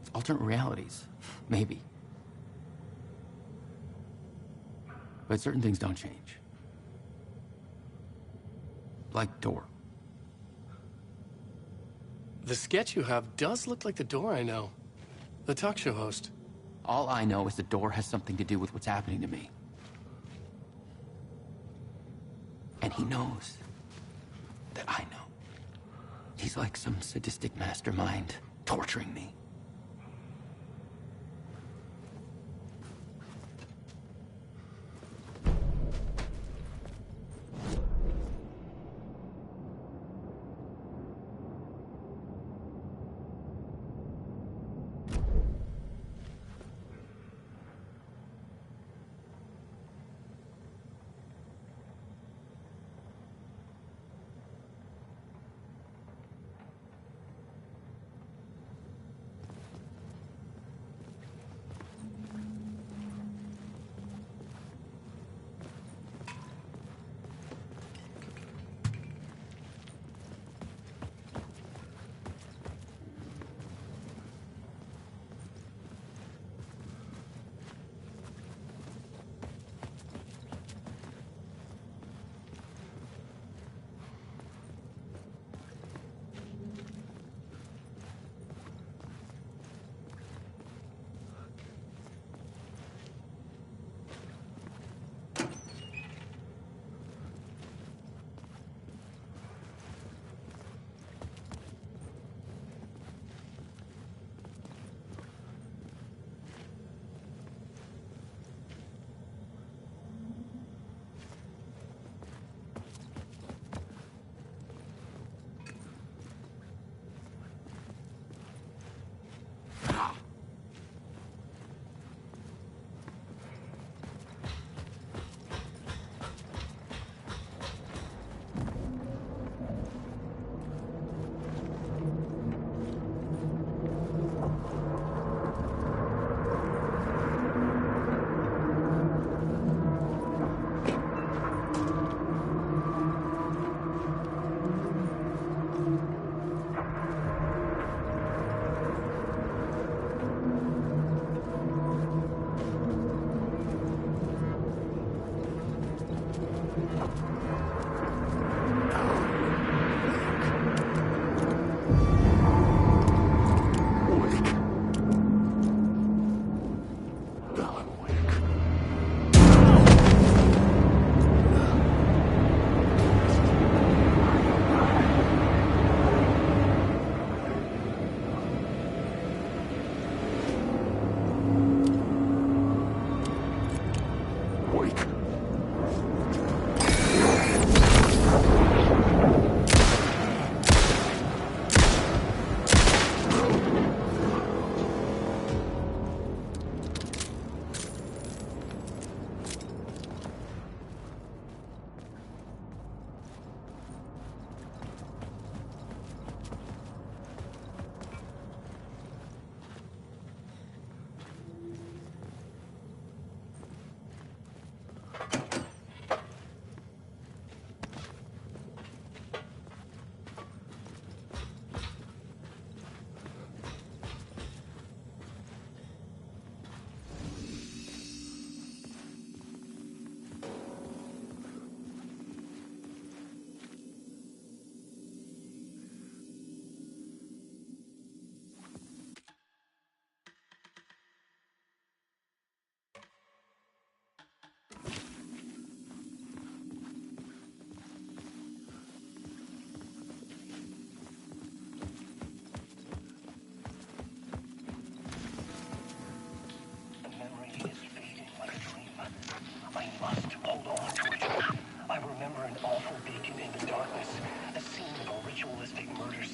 J: It's alternate realities, maybe. But certain things don't change. Like Door.
A: The sketch you have does look like the Door I know. The talk show host.
J: All I know is the Door has something to do with what's happening to me. And he knows that I know. He's like some sadistic mastermind torturing me.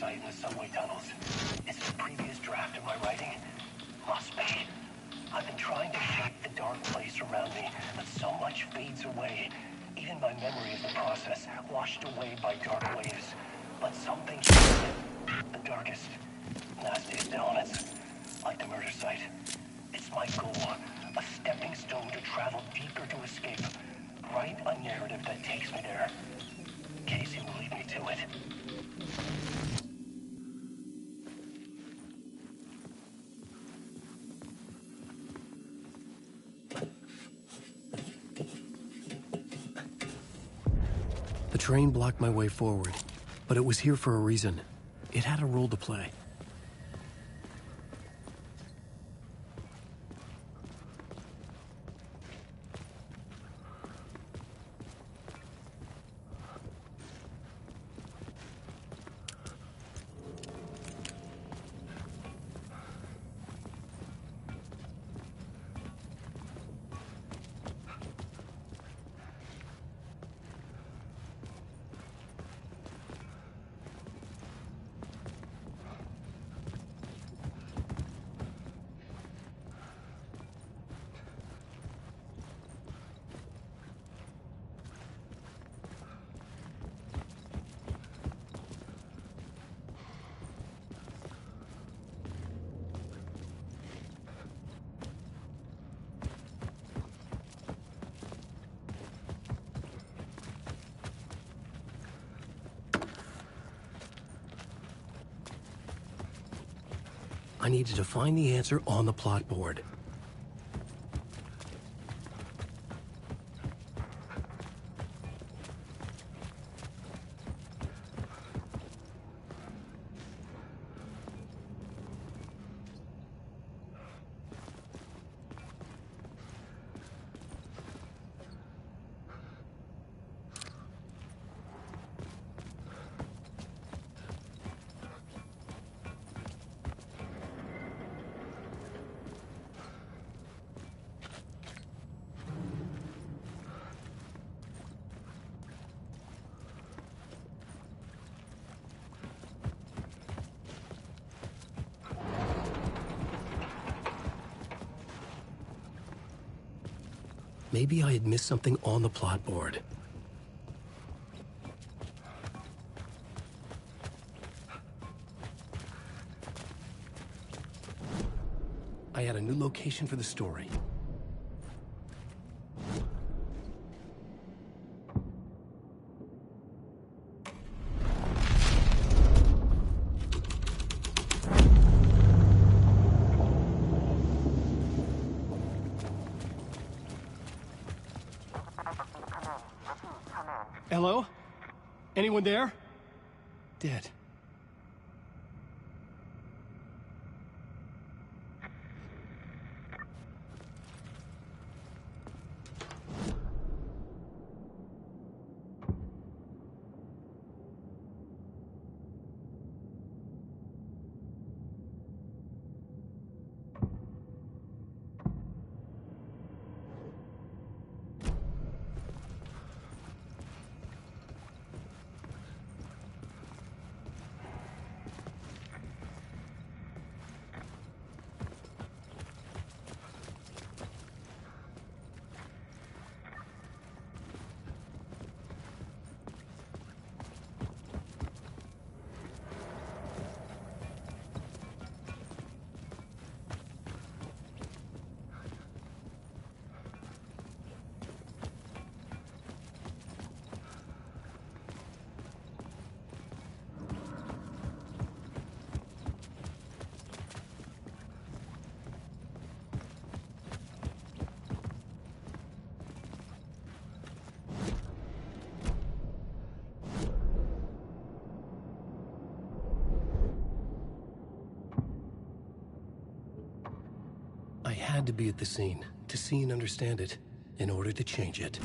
B: site in the subway tunnels. It's the previous draft of my writing. Must be. I've been trying to shape the dark place around me, but so much fades away. Even my memory of the process, washed away by dark waves. But something, the darkest, nastiest elements, like the murder site. It's my goal, a stepping stone to travel deeper to escape. Write a narrative that takes me there. Casey will lead me to it. The train blocked my way forward, but it was here for a reason. It had a role to play. I needed to find the answer on the plot board. Maybe I had missed something on the plot board. I had a new location for the story.
A: Hello? Anyone there?
B: Dead. I had to be at the scene, to see and understand it, in order to change it.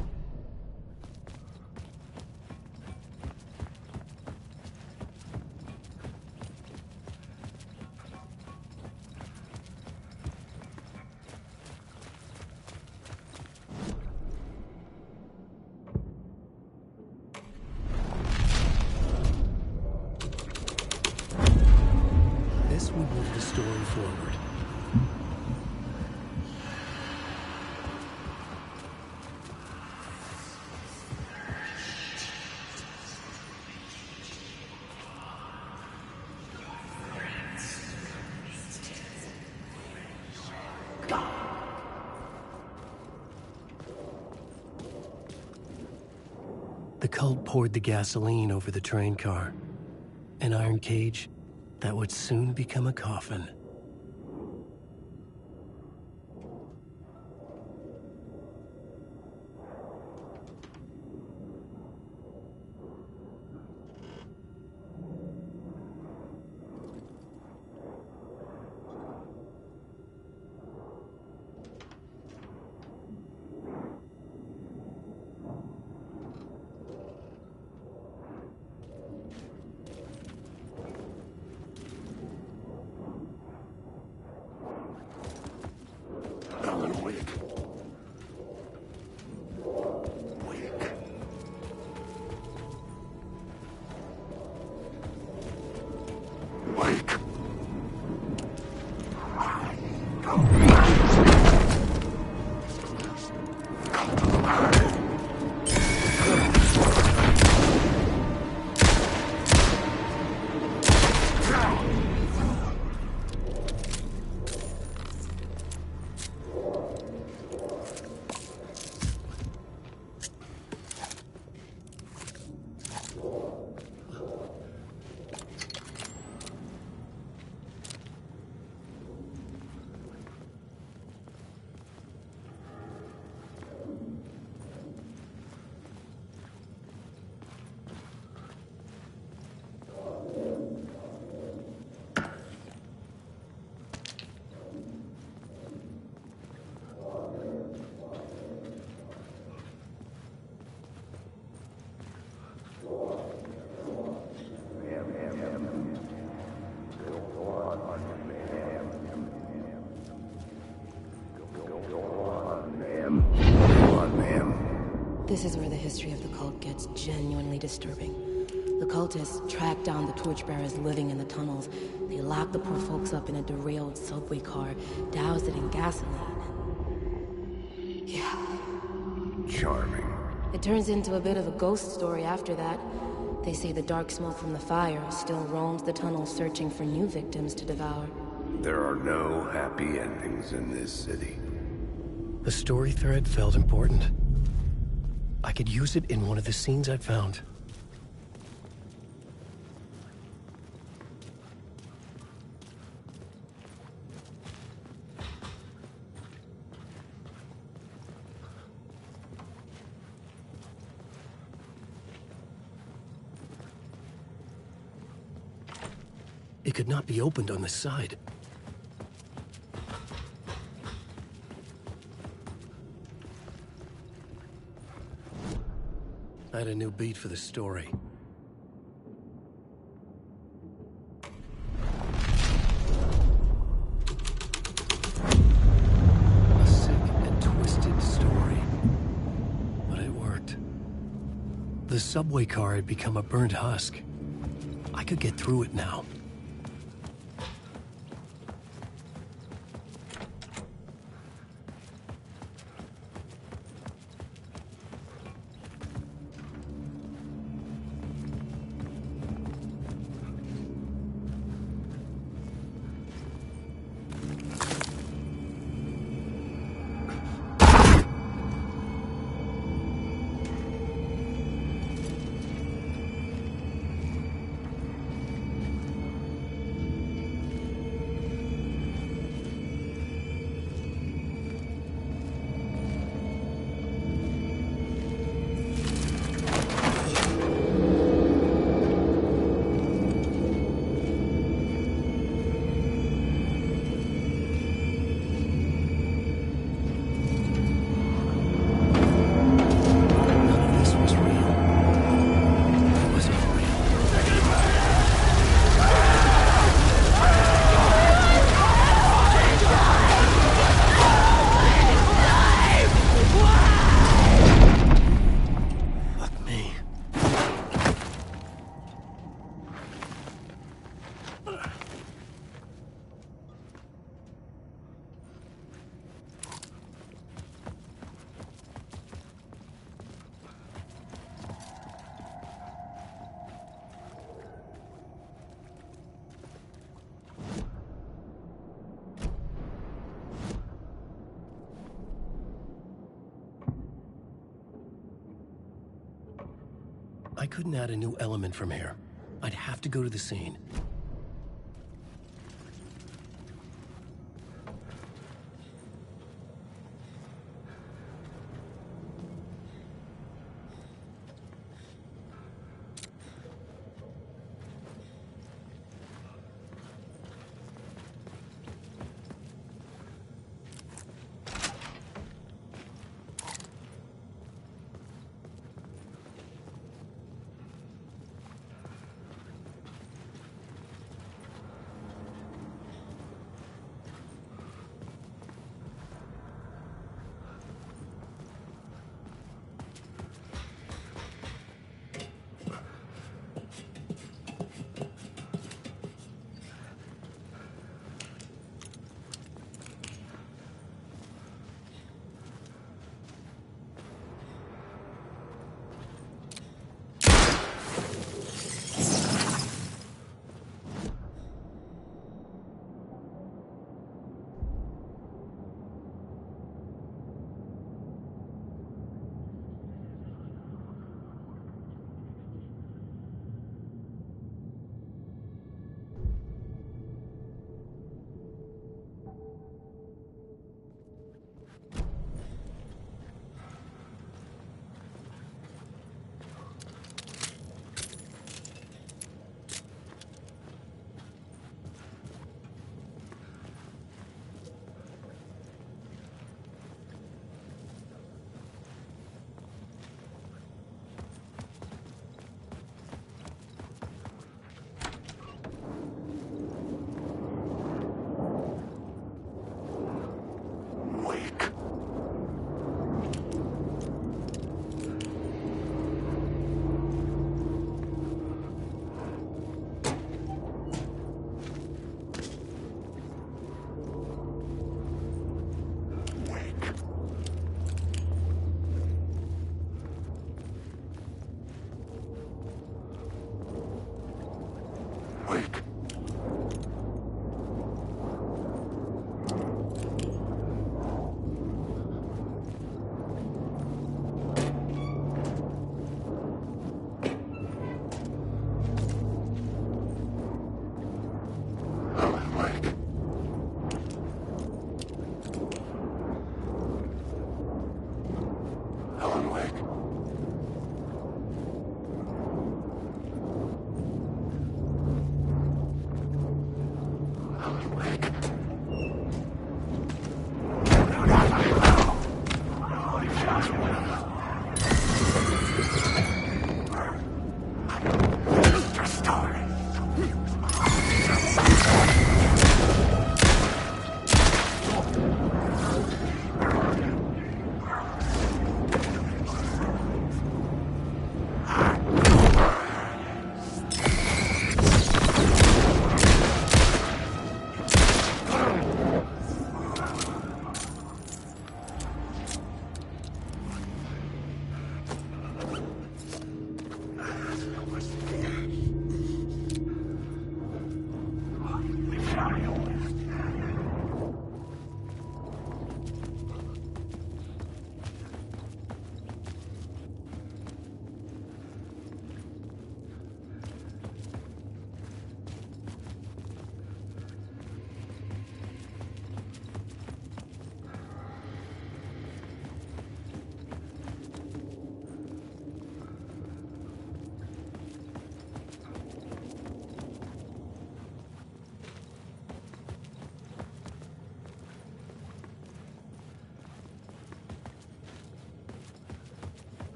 B: we move the story forward. The cult poured the gasoline over the train car. An iron cage that would soon become a coffin.
L: Alan Wake. Wake.
M: This is where the history of the cult gets genuinely disturbing. The cultists track down the torchbearers living in the tunnels. They lock the poor folks up in a derailed subway car, douse it in gasoline. Yeah.
E: Charming.
M: It turns into a bit of a ghost story after that. They say the dark smoke from the fire still roams the tunnels searching for new victims to devour.
E: There are no happy endings in this city.
B: The story thread felt important. I could use it in one of the scenes I'd found. It could not be opened on the side. I had a new beat for the story. A sick and twisted story. But it worked. The subway car had become a burnt husk. I could get through it now. I couldn't add a new element from here. I'd have to go to the scene.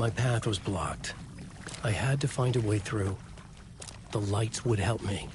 B: My path was blocked. I had to find a way through. The lights would help me.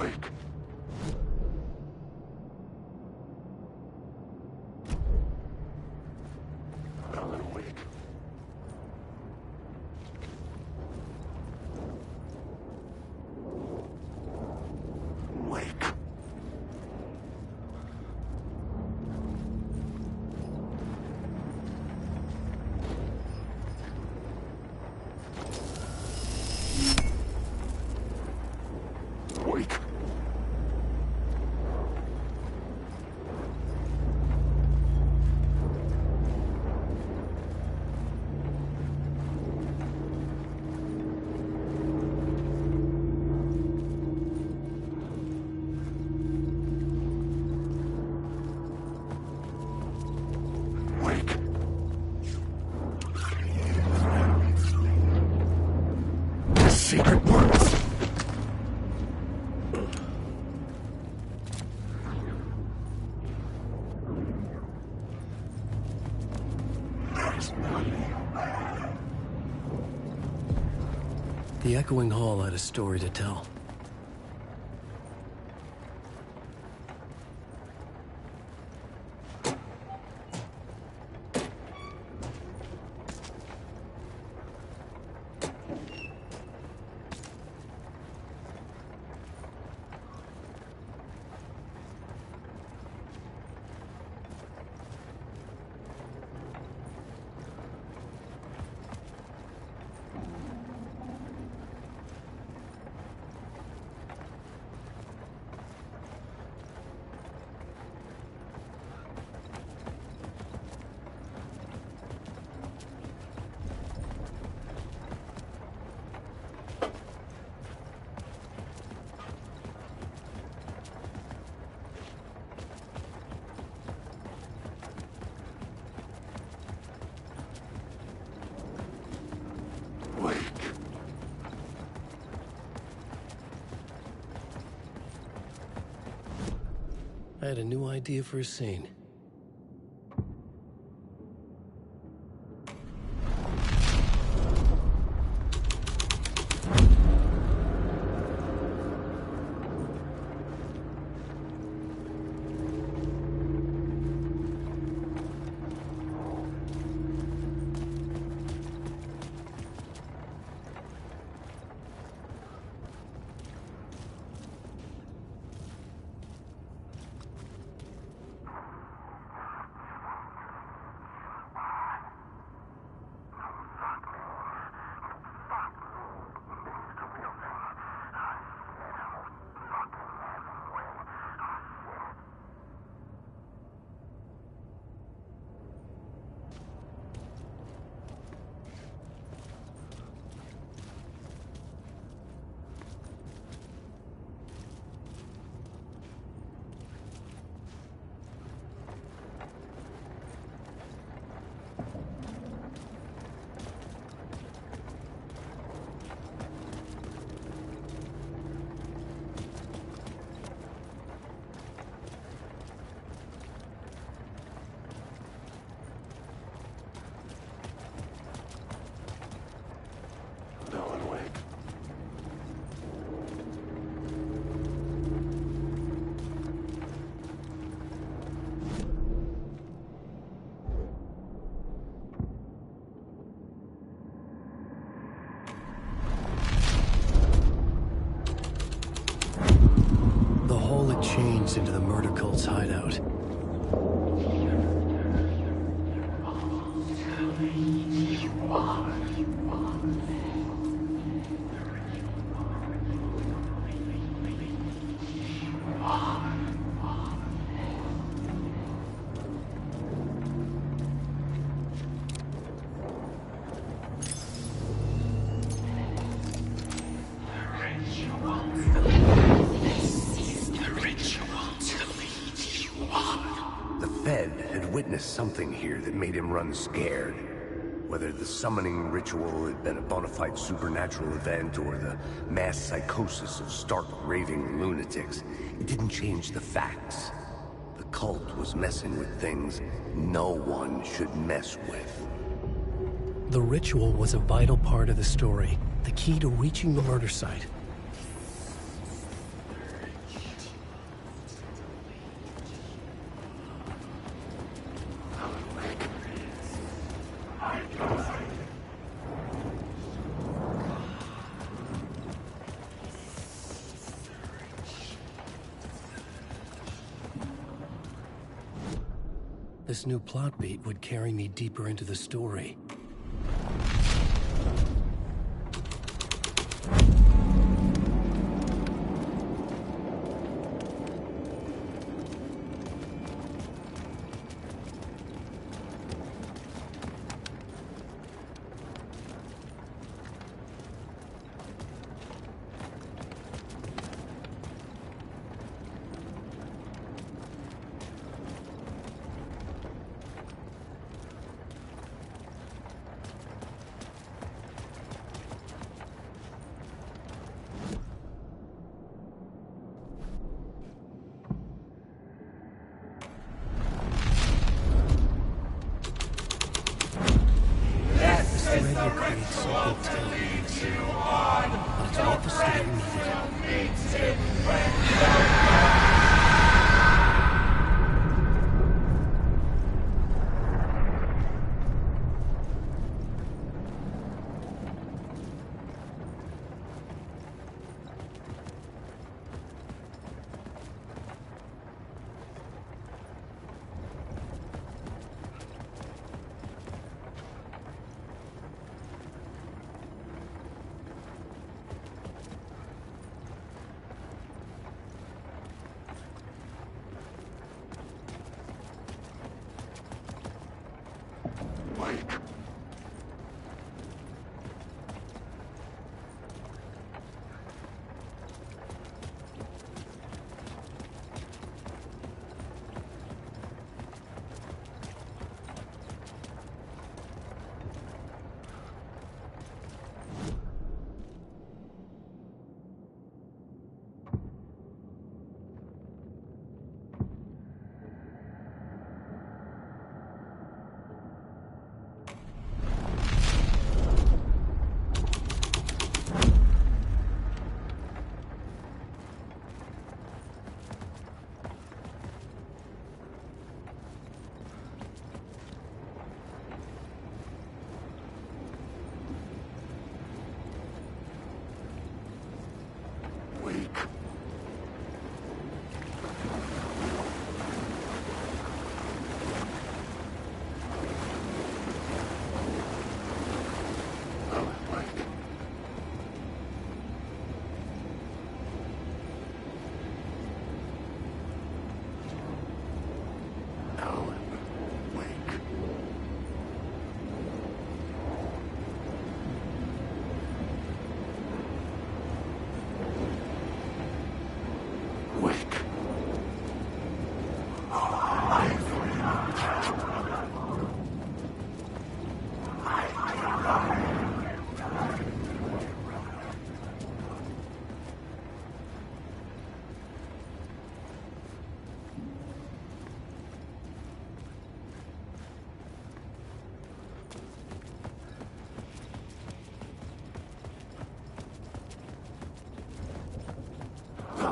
L: Wake. Alan Wake. Wake. Wake. Wake. The secret words.
B: The echoing hall had a story to tell. I had a new idea for a scene. Changed into the murder cult's hideout.
E: Something here that made him run scared. Whether the summoning ritual had been a bona fide supernatural event or the mass psychosis of stark raving lunatics, it didn't change the facts. The cult was messing with things no one should mess with.
B: The ritual was a vital part of the story, the key to reaching the murder site. this new plot beat would carry me deeper into the story.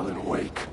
L: Alan Wake.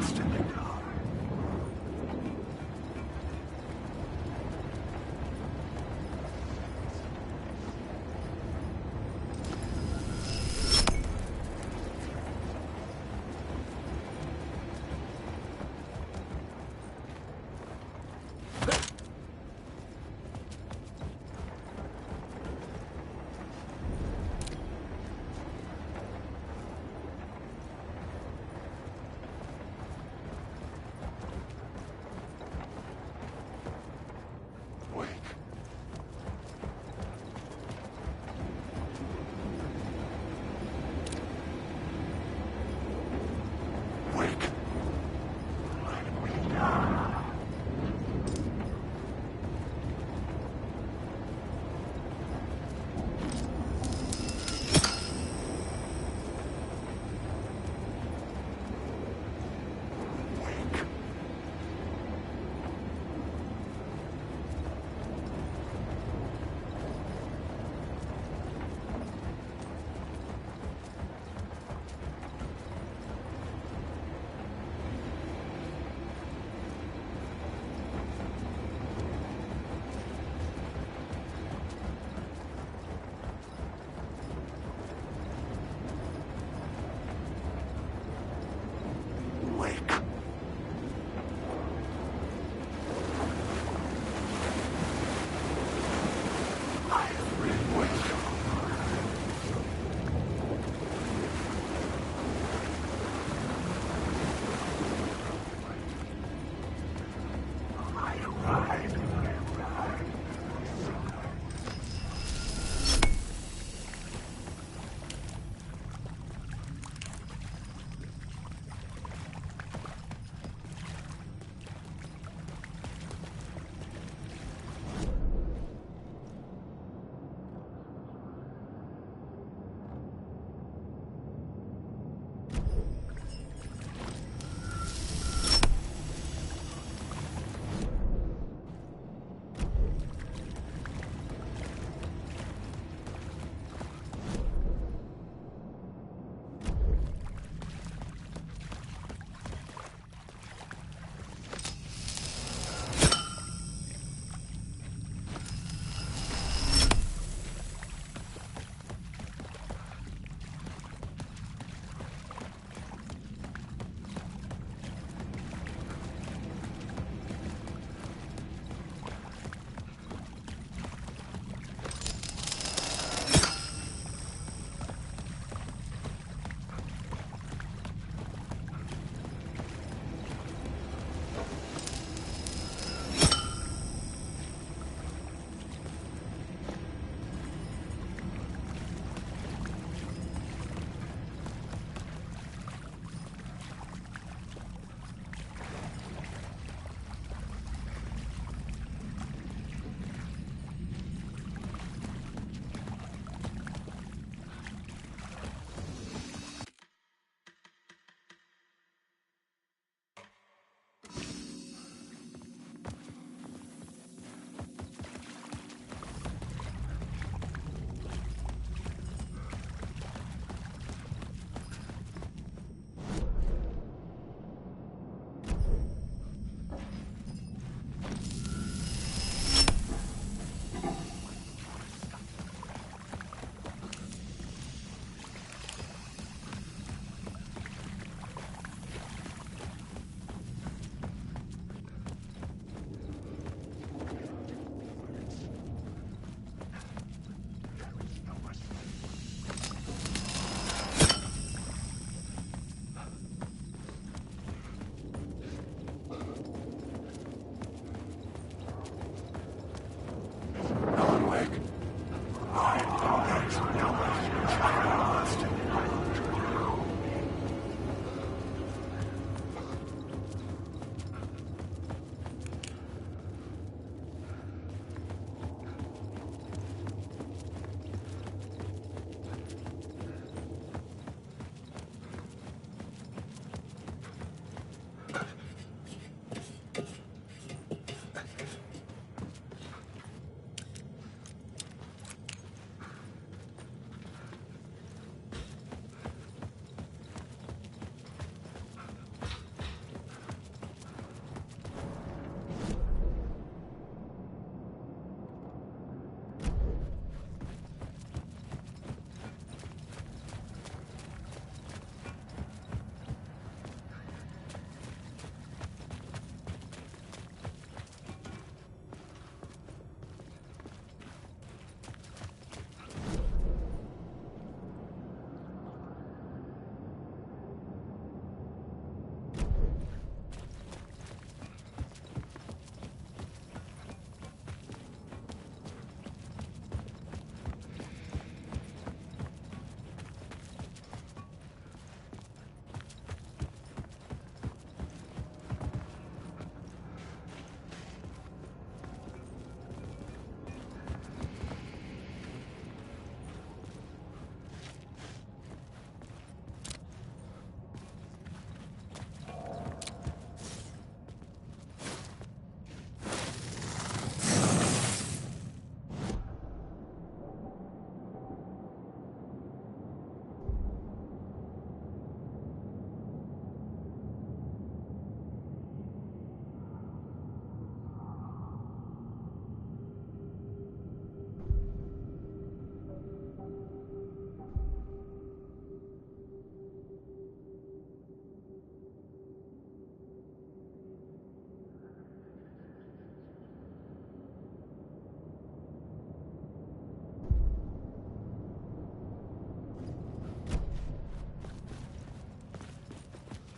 L: lost in the dark.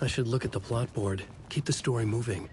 B: I should look at the plot board. Keep the story moving.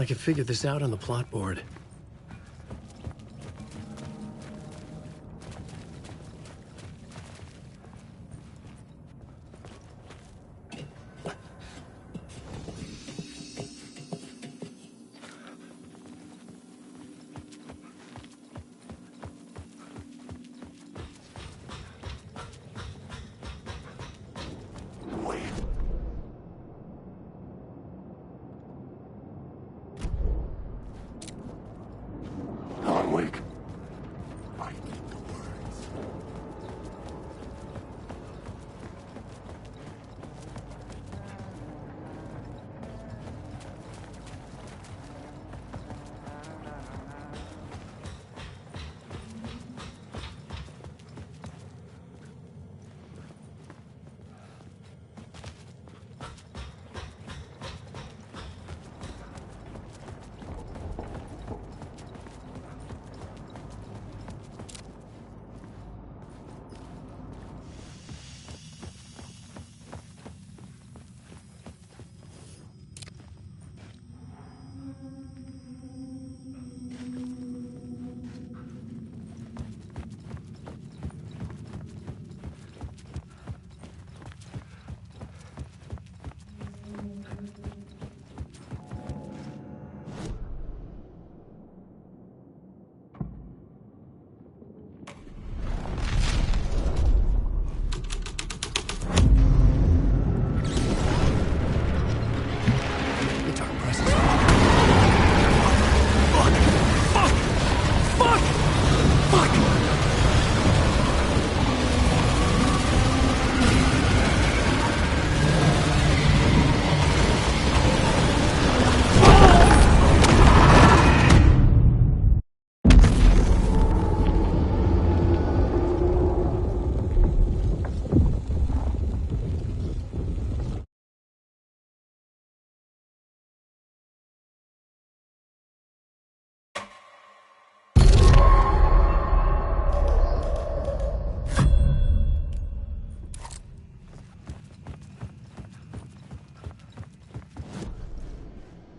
B: I can figure this out on the plot board.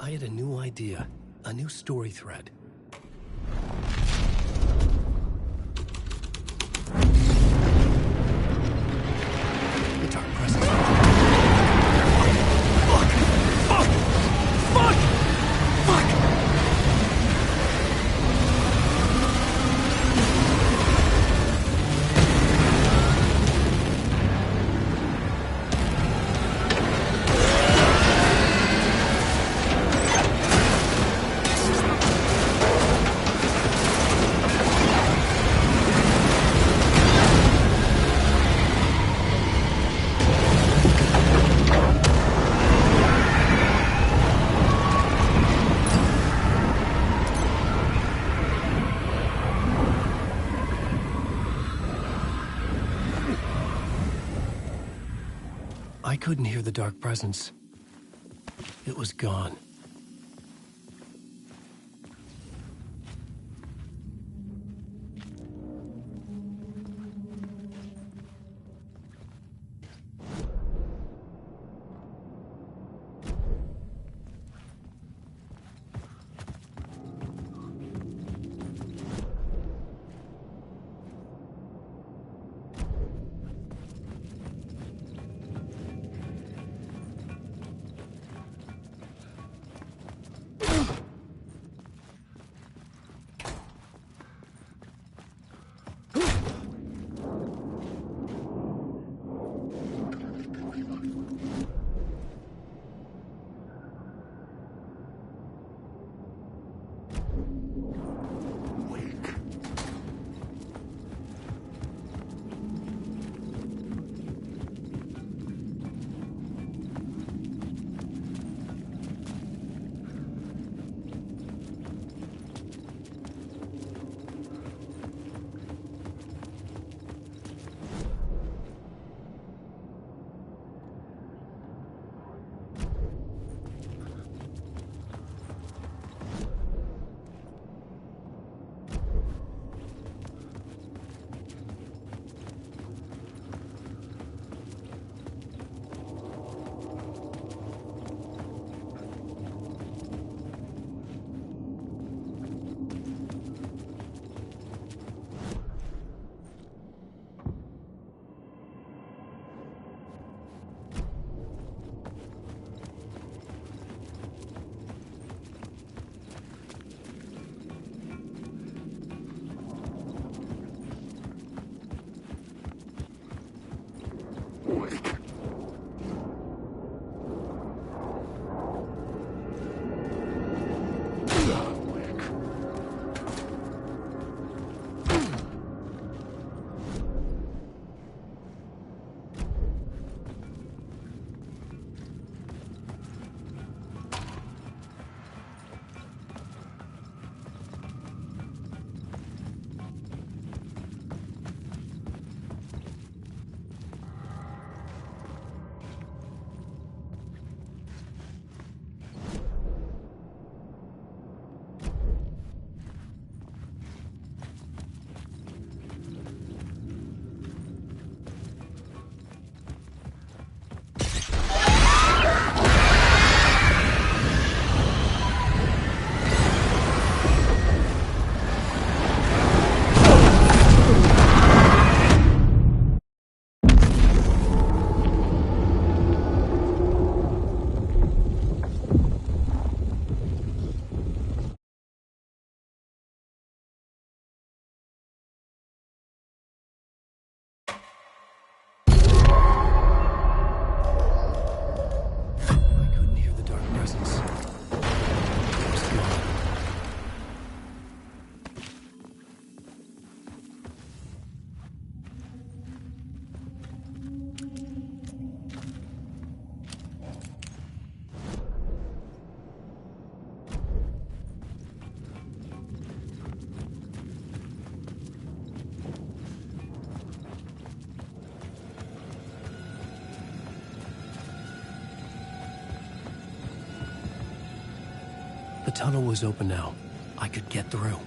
B: I had a new idea, a new story thread. Guitar presence. Fuck! Fuck! Fuck! Fuck! couldn't hear the dark presence. It was gone. The tunnel was open now. I could get through.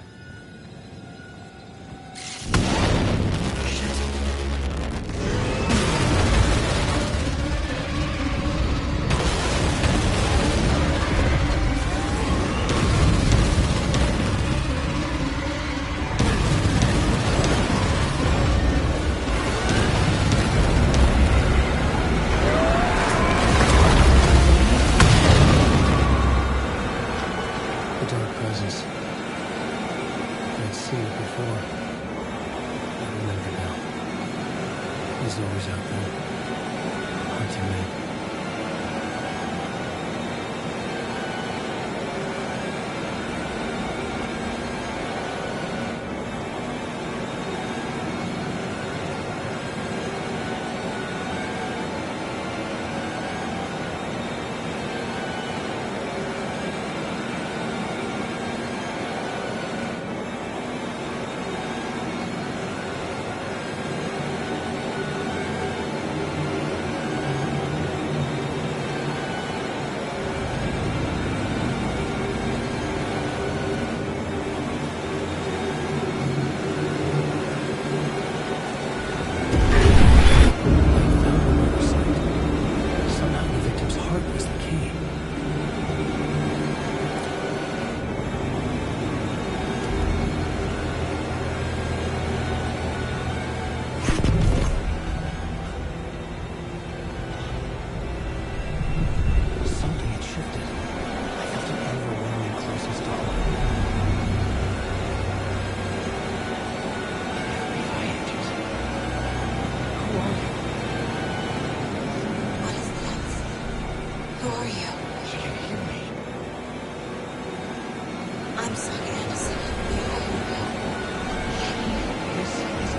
B: This is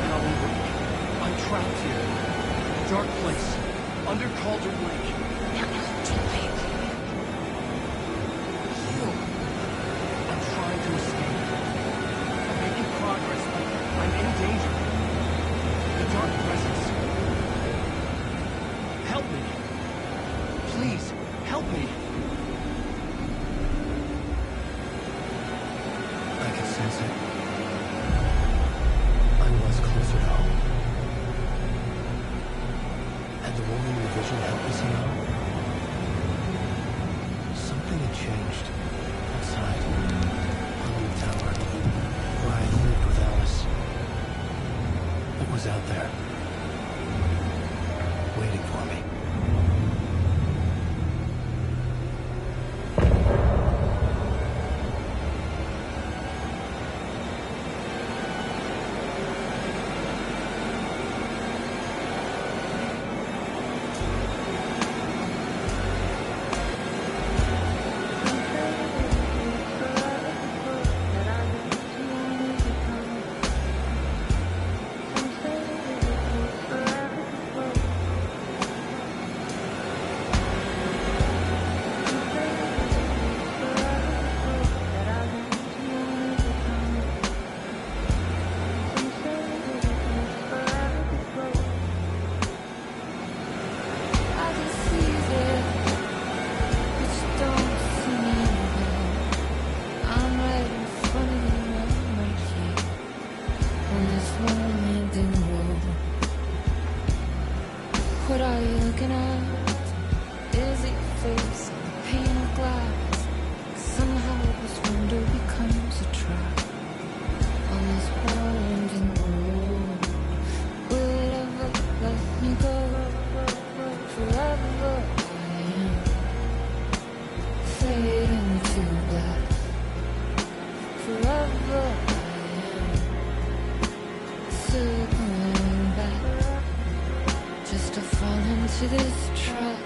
B: Alan Wake. I'm trapped here. A dark place. Under Calder Lake. I'm trying to escape. I'm making progress, but I'm in danger. The dark presence. Help me. Please, help me. I can sense it. I was closer to home. Had the woman in the vision helped me somehow? Something had changed. Outside. On the tower. Where I had lived with Alice. It was out there. Waiting for me.
H: What are you looking at? Is it your face or the pane of glass? Somehow this window becomes a trap on this winding road. Will it ever let me go? Forever I am fading to black. Forever I am circling back. Just to fall into this trap.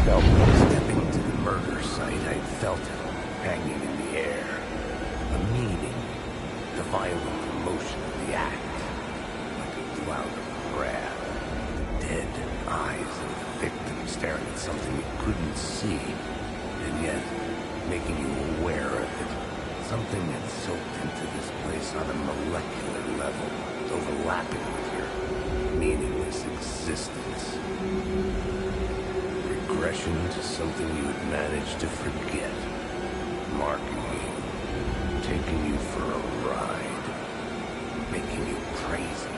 E: Stepping to the murder site, I felt it hanging in the air. A meaning, the violent emotion of the act, like a cloud of wrath. The dead eyes of the victim staring at something you couldn't see, and yet making you aware of it. Something that soaked into this place on a molecular level, overlapping with your meaningless existence. Regression to something you had managed to forget. Marking you, taking you for a ride, making you crazier.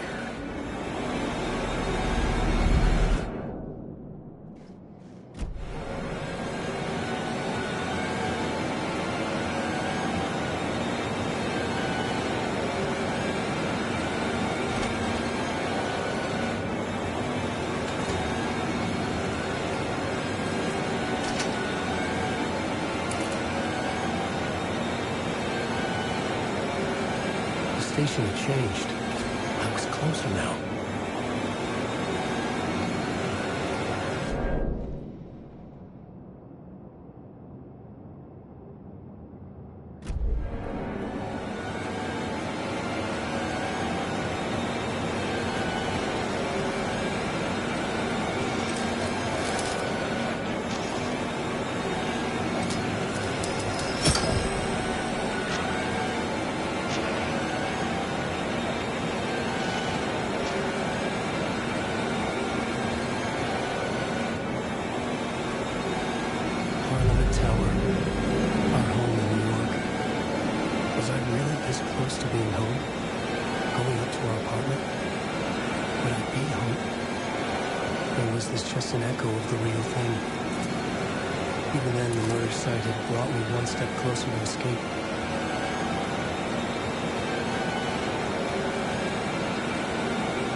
B: The station had changed. I was closer now. Just an echo of the real thing. Even then, the murder site had brought me one step closer to escape.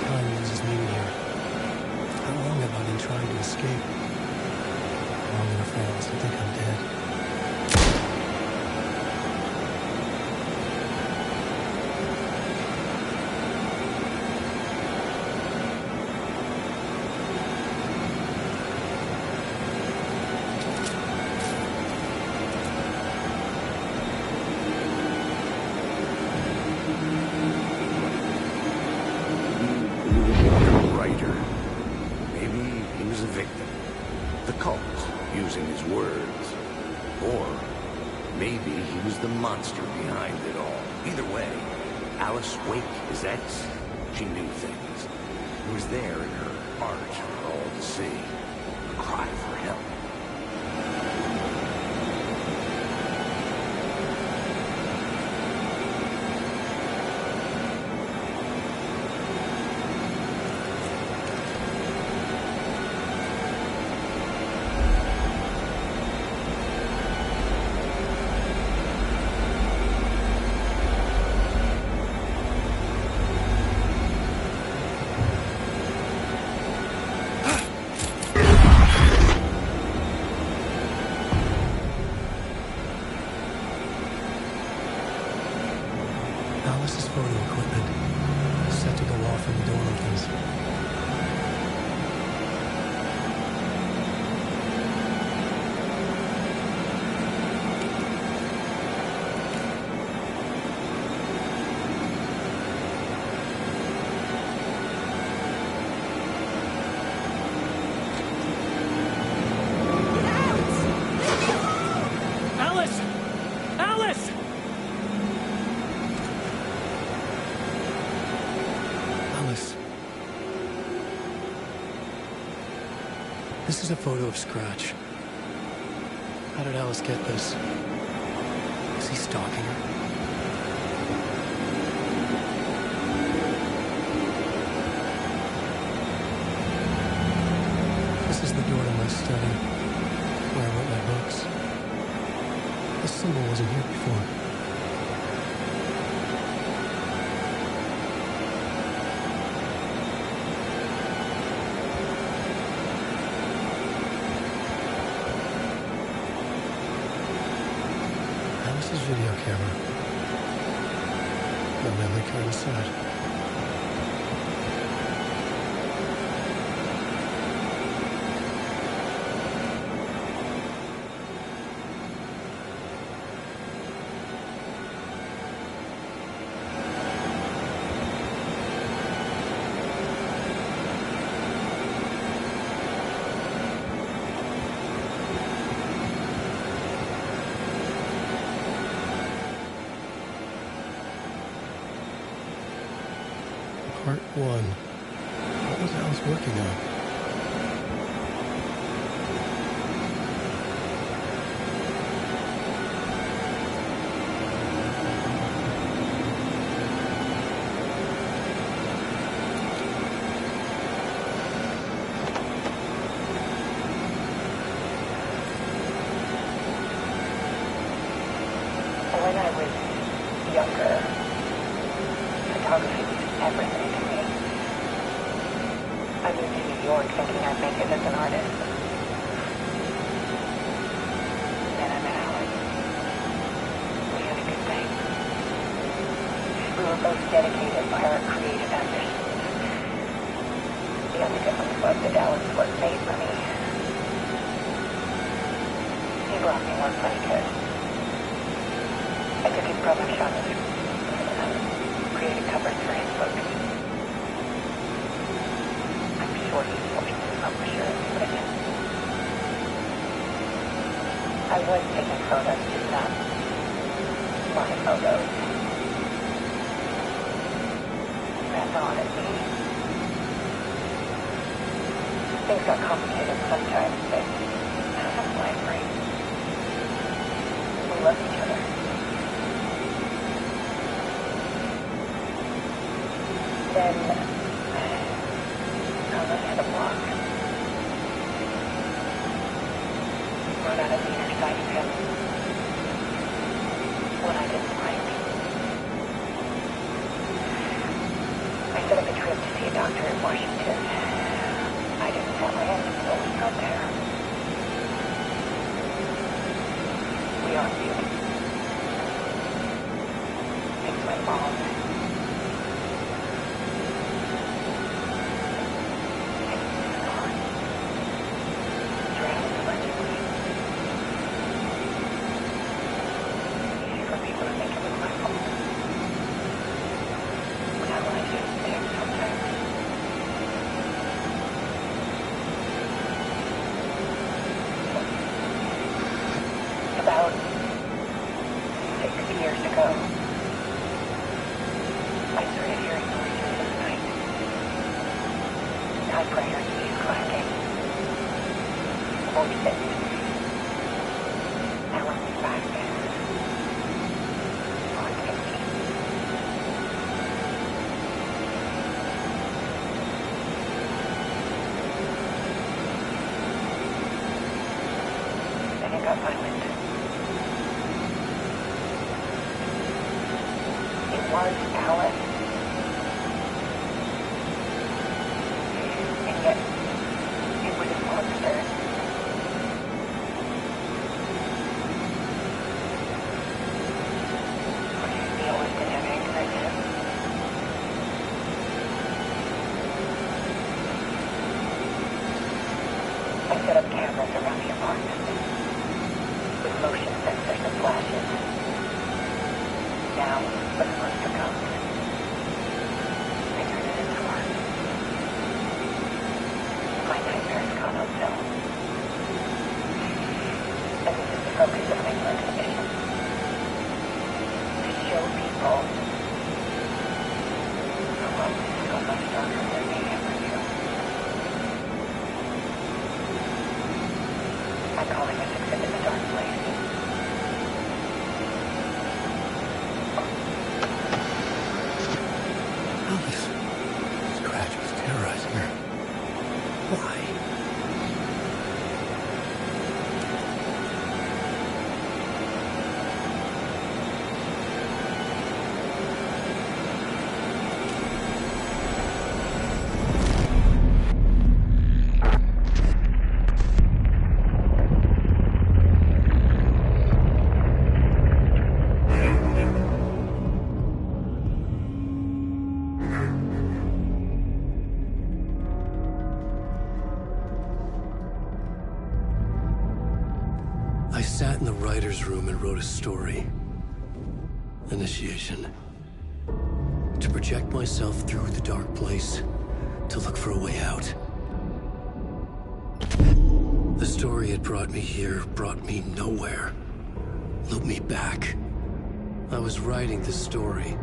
B: Time loses meaning here. How long have I been trying to escape? Long enough for Alice to think I'm dead.
E: Monster behind it all. Either way, Alice Wake, his ex, she knew things. It was there in her art for all to see. A cry for help. Alice's photo equipment set to go off when the door opens. This is a photo of Scratch. How did Alice get this? Is he stalking her? This is the door to my study, where I wrote my books. This symbol wasn't here before. Video camera. The memory card inside.
B: one? What was Alice working on?
N: When I was younger, photography was everything to me. I moved to New York thinking I'd make it as an artist. Then I met Alice. We had a good thing. We were both dedicated by our creative ambitions. The only difference was that Alice was made for me. He brought me work when he could. I took his problem shots, created covers for his book. I'm sure he's working with the publisher, but I was taking photos, just not my photos. That's honestly. Things got complicated sometimes, but that's my brain. We love each other. Then, Alice had a block. Brought out a meaner side of him. One I didn't like. I set up a trip to see a doctor in Washington. I didn't tell him until we got there. We argued. Things went wrong. About 6 years ago, I started hearing noises in the night. Typewriter keys clacking. Voices. Alan's back. Haunting me. Then it got violent. Was Alice. And yet, it was a monster. He always did have anger in him. I set up cameras around the apartment with motion sensors and flashes. Now, when the monster comes, I turn it into art. My nightmare's gone uphill. And this is the focus of my exhibition. To show people the world is so much darker than they ever knew. I'm calling this exhibit The Dark Place.
B: Scratch was terrorizing her. Why? I sat in the writer's room and wrote a story. Initiation. To project myself through the dark place, to look for a way out. The story had brought me here, brought me nowhere. Looped me back. I was writing the story.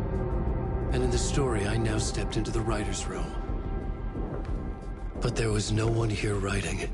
B: And in the story, I now stepped into the writer's room. But there was no one here writing.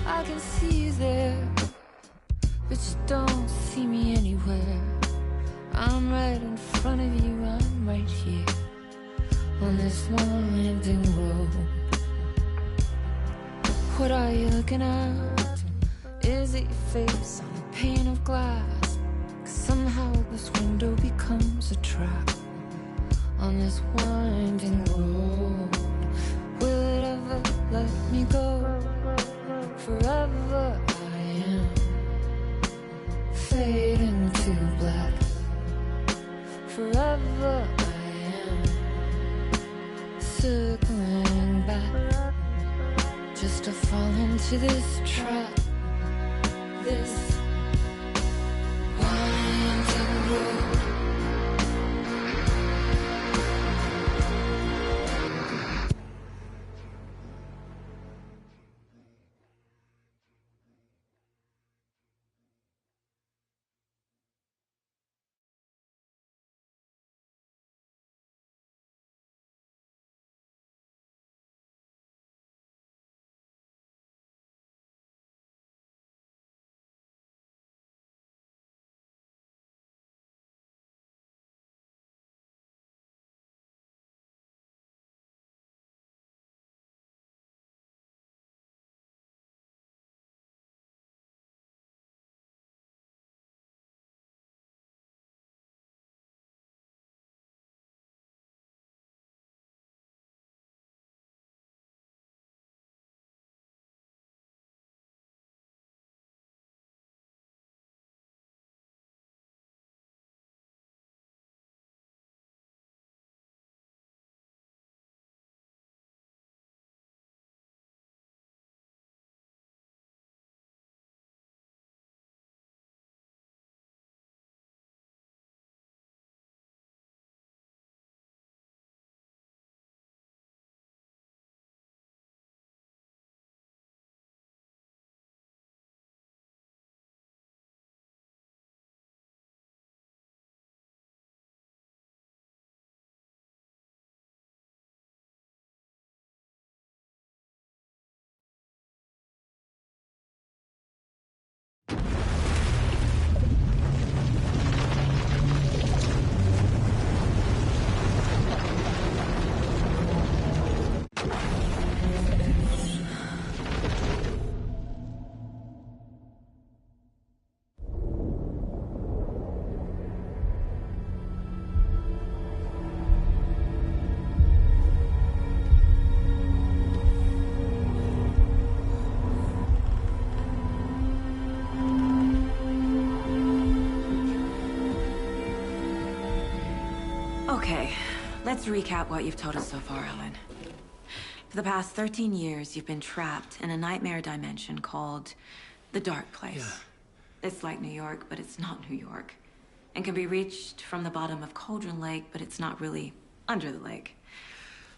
H: I can see you there, but you don't see me anywhere. I'm right in front of you, I'm right here, on this winding road. What are you looking at? Is it your face on a pane of glass? 'Cause somehow this window becomes a trap on this winding road. Will it ever let me go? Forever I am fading to black. Forever I am circling back, just to fall into this trap, this winding road.
O: Okay, let's recap what you've told us so far, Alan. For the past 13 years, you've been trapped in a nightmare dimension called the Dark Place. Yeah. It's like New York, but it's not New York. And can be reached from the bottom of Cauldron Lake, but it's not really under the lake.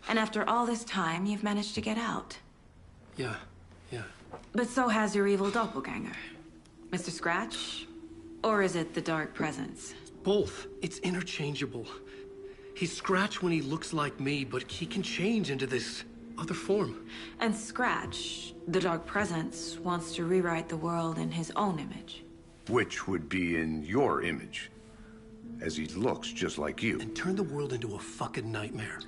O: And after all this time, you've managed to get out.
B: Yeah.
O: But so has your evil doppelganger. Mr. Scratch? Or is it the Dark Presence?
B: Both. It's interchangeable. He's Scratch when he looks like me, but he can change into this other form.
O: And Scratch, the Dark Presence, wants to rewrite the world in his own image.
E: Which would be in your image, as he looks just like you.
B: And turn the world into a fucking nightmare.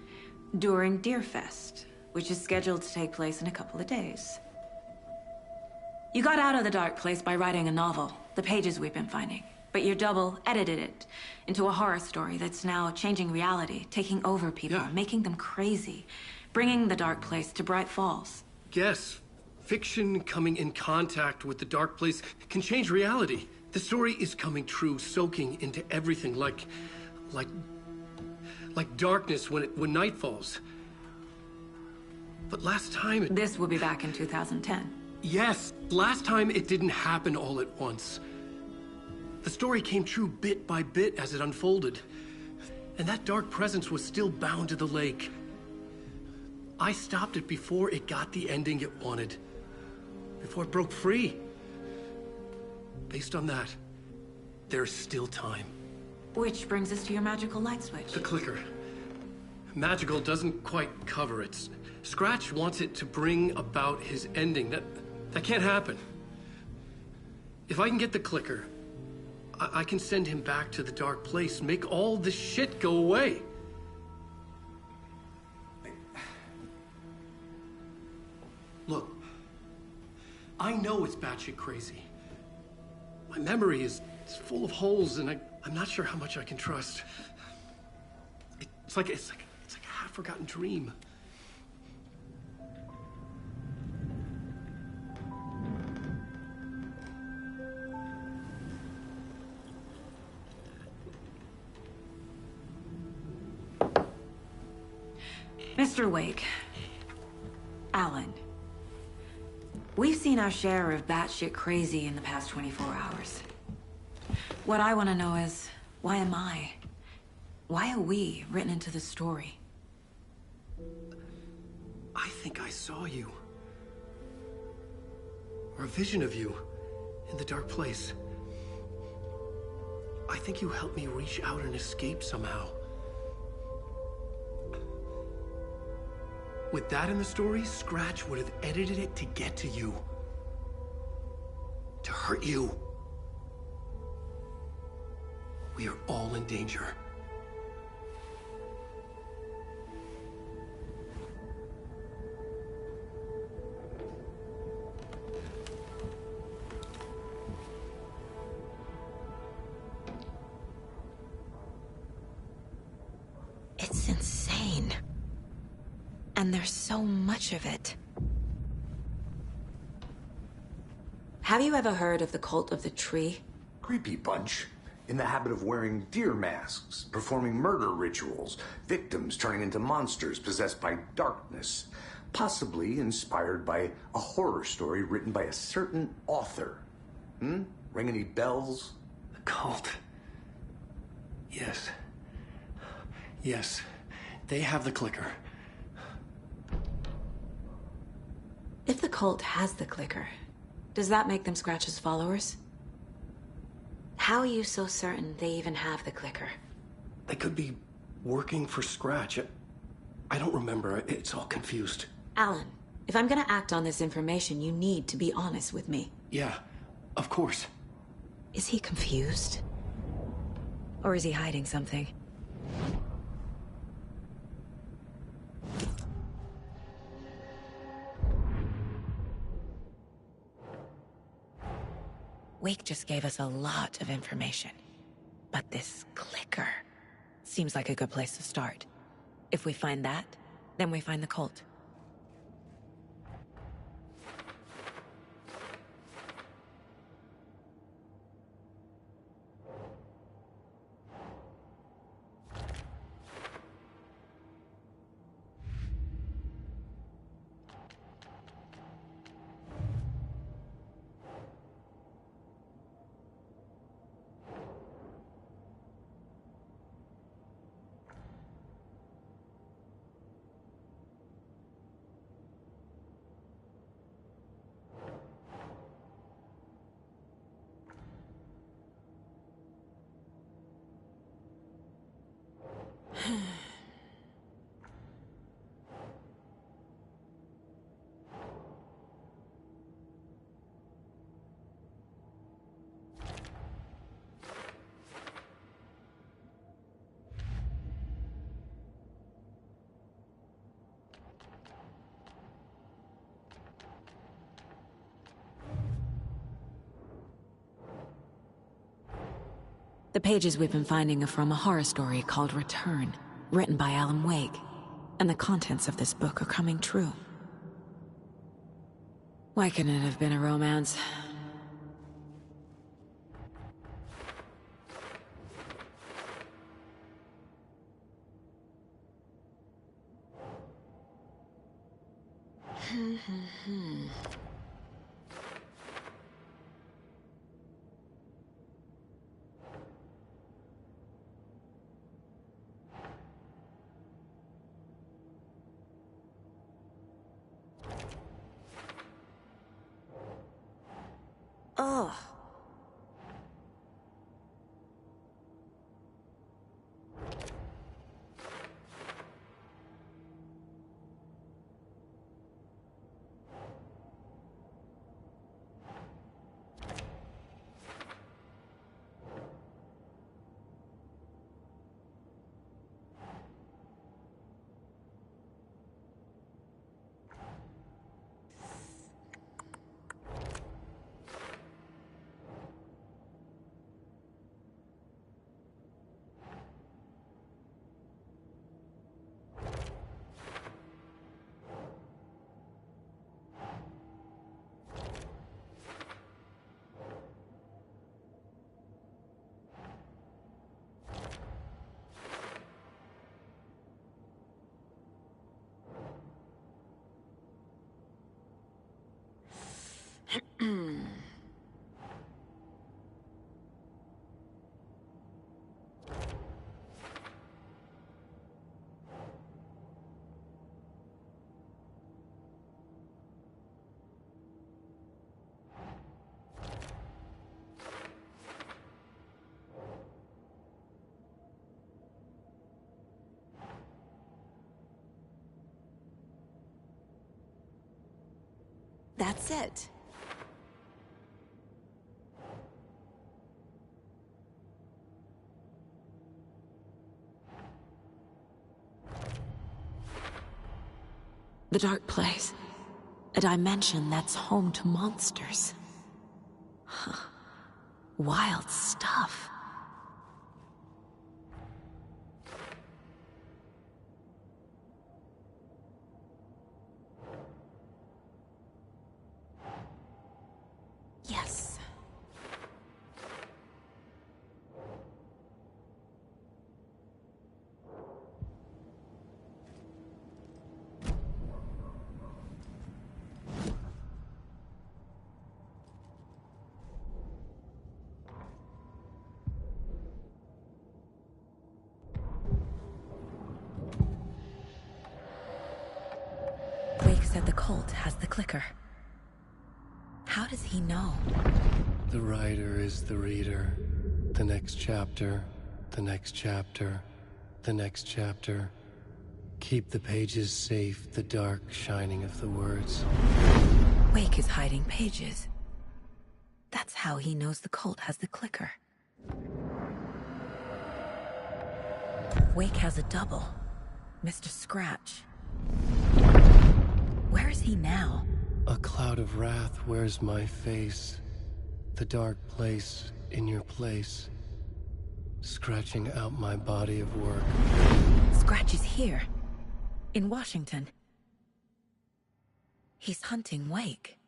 O: During Deerfest, which is scheduled to take place in a couple of days. You got out of the Dark Place by writing a novel, the pages we've been finding. But your double edited it into a horror story that's now changing reality, taking over people, making them crazy, bringing the Dark Place to Bright Falls.
B: Yes, fiction coming in contact with the Dark Place can change reality. The story is coming true, soaking into everything like darkness when night falls. But last time...
O: This will be back in 2010.
B: Yes, last time it didn't happen all at once. The story came true bit by bit as it unfolded. And that dark presence was still bound to the lake. I stopped it before it got the ending it wanted. Before it broke free. Based on that, there's still time.
O: Which brings us to your magical light switch.
B: The clicker. Magical doesn't quite cover it. Scratch wants it to bring about his ending. That can't happen. If I can get the clicker, I can send him back to the Dark Place, make all this shit go away. Look, I know it's batshit crazy. My memory is full of holes, and I'm not sure how much I can trust. It's like a half-forgotten dream.
O: Mr. Wake, Alan, we've seen our share of batshit crazy in the past 24 hours. What I want to know is, why am I? Why are we written into the story?
B: I think I saw you. Or a vision of you in the Dark Place. I think you helped me reach out and escape somehow. With that in the story, Scratch would have edited it to get to you. To hurt you. We are all in danger.
O: It's insane. And there's so much of it. Have you ever heard of the Cult of the Tree?
E: Creepy bunch. In the habit of wearing deer masks, performing murder rituals, victims turning into monsters possessed by darkness, possibly inspired by a horror story written by a certain author. Ring any bells?
B: The cult. Yes. Yes. They have the clicker.
O: If the cult has the clicker, does that make them Scratch's followers? How are you so certain they even have the clicker?
B: They could be working for Scratch. I don't remember. It's all confused.
O: Alan, if I'm gonna act on this information, you need to be honest with me.
B: Yeah, of course.
O: Is he confused? Or is he hiding something? Wake just gave us a lot of information. But this clicker seems like a good place to start. If we find that, then we find the cult. The pages we've been finding are from a horror story called Return, written by Alan Wake. And the contents of this book are coming true. Why couldn't it have been a romance?
M: Ugh.
O: That's it. The Dark Place. A dimension that's home to monsters. Huh. Wild stuff. Yes. Wake said the cult has the clicker. How does he know?
B: The writer is the reader. The next chapter, the next chapter, the next chapter. Keep the pages safe, the dark shining of the words.
O: Wake is hiding pages. That's how he knows the cult has the clicker. Wake has a double. Mr. Scratch. Where is he now?
B: A cloud of wrath wears my face. The dark place in your place. Scratching out my body of work.
O: Scratch is here. In Washington. He's hunting Wake.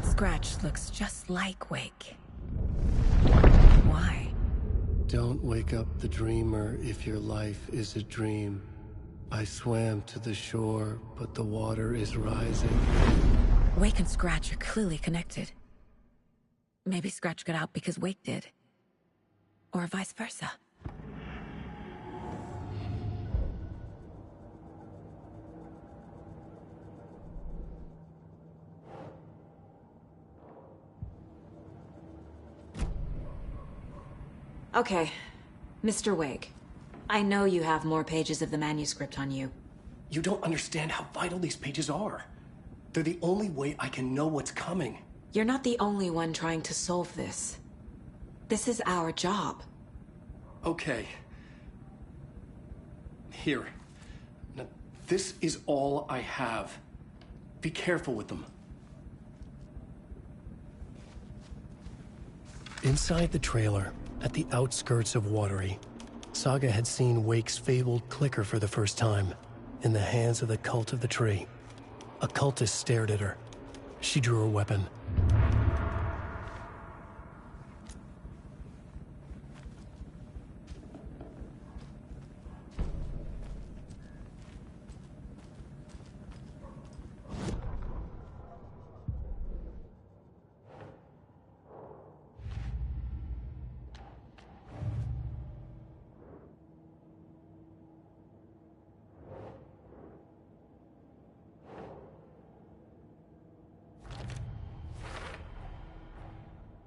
O: Scratch looks just like Wake. Why?
B: Don't wake up the dreamer if your life is a dream. I swam to the shore, but the water is rising.
O: Wake and Scratch are clearly connected. Maybe Scratch got out because Wake did. Or vice versa. Okay, Mr. Wake. I know you have more pages of the manuscript on you.
B: You don't understand how vital these pages are. They're the only way I can know what's coming.
O: You're not the only one trying to solve this. This is our job.
B: Okay. Here. Now, this is all I have. Be careful with them. Inside the trailer, at the outskirts of Watery, Saga had seen Wake's fabled clicker for the first time, in the hands of the Cult of the Tree. A cultist stared at her. She drew a weapon.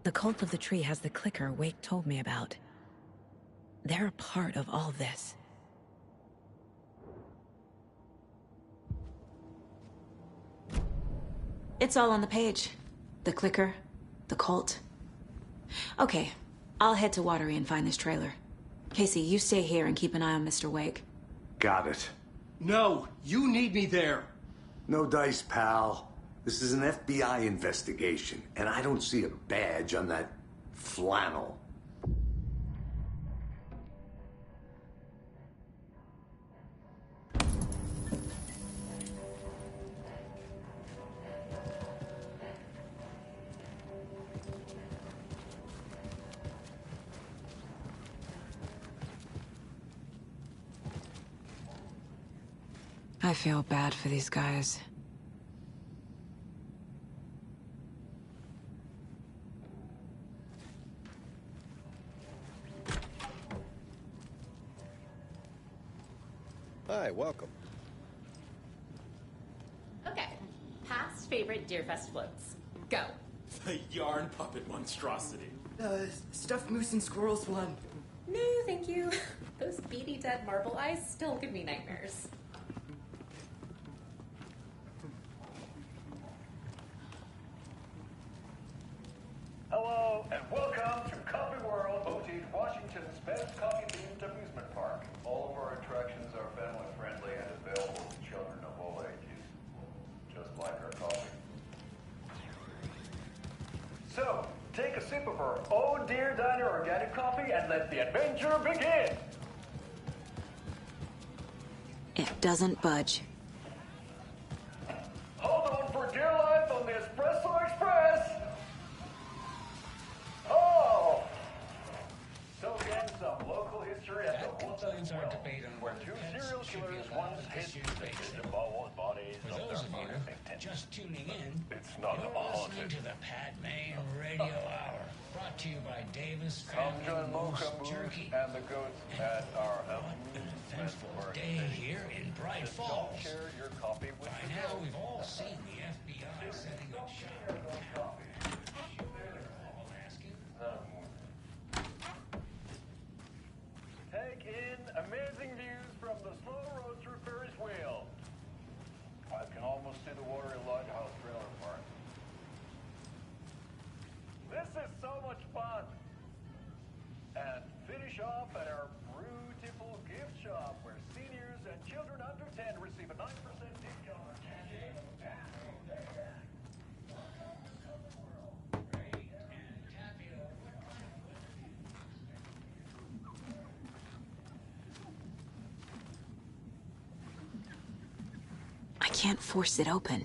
O: The Cult of the Tree has the clicker Wake told me about. They're a part of all this. It's all on the page. The clicker, the cult. Okay, I'll head to Watery and find this trailer. Casey, you stay here and keep an eye on Mr. Wake.
E: Got it.
K: No, you need me there.
E: No dice, pal. This is an FBI investigation, and I don't see a badge on that flannel.
O: I feel bad for these guys.
P: Hi, welcome.
Q: Okay, past favorite Deerfest floats. Go.
R: The yarn puppet monstrosity.
S: Stuffed moose and squirrels one.
Q: No, thank you. Those beady dead marble eyes still give me nightmares.
T: Hello, and welcome to Coffee World, voted Washington's best coffee-themed amusement park. All of our attractions are family-friendly and available to children of all ages, just like our coffee. So, take a sip of our Oh Dear Diner organic coffee and let the adventure begin!
O: It doesn't budge.
T: Hold on for dear life on the Espresso Express! Oh! So again, some local history at the Woodlands Well, where two serial killers once hid the disemboweled bodies of their murder victims.
K: Just tuning in.
T: It's not
K: You're
T: haunted.
K: listening to the Pat Maine Radio Hour, brought to you by Davis
T: Come
K: Family
T: join
K: Moose
T: Mocha Moose
K: Jerky.
T: and the goats at our
K: Eventful day here in Bright Falls.
T: Don't share your coffee with
K: By
T: the
K: now,
T: goats.
K: we've all seen the FBI setting up shop.
T: Take in amazing views from the slow road through Ferris wheel. I can almost see the Watery Lighthouse trailer park. This is so much fun. And finish off at our beautiful gift shop where seniors and children under 10 receive a 9% discount on candy.
O: I can't force it open.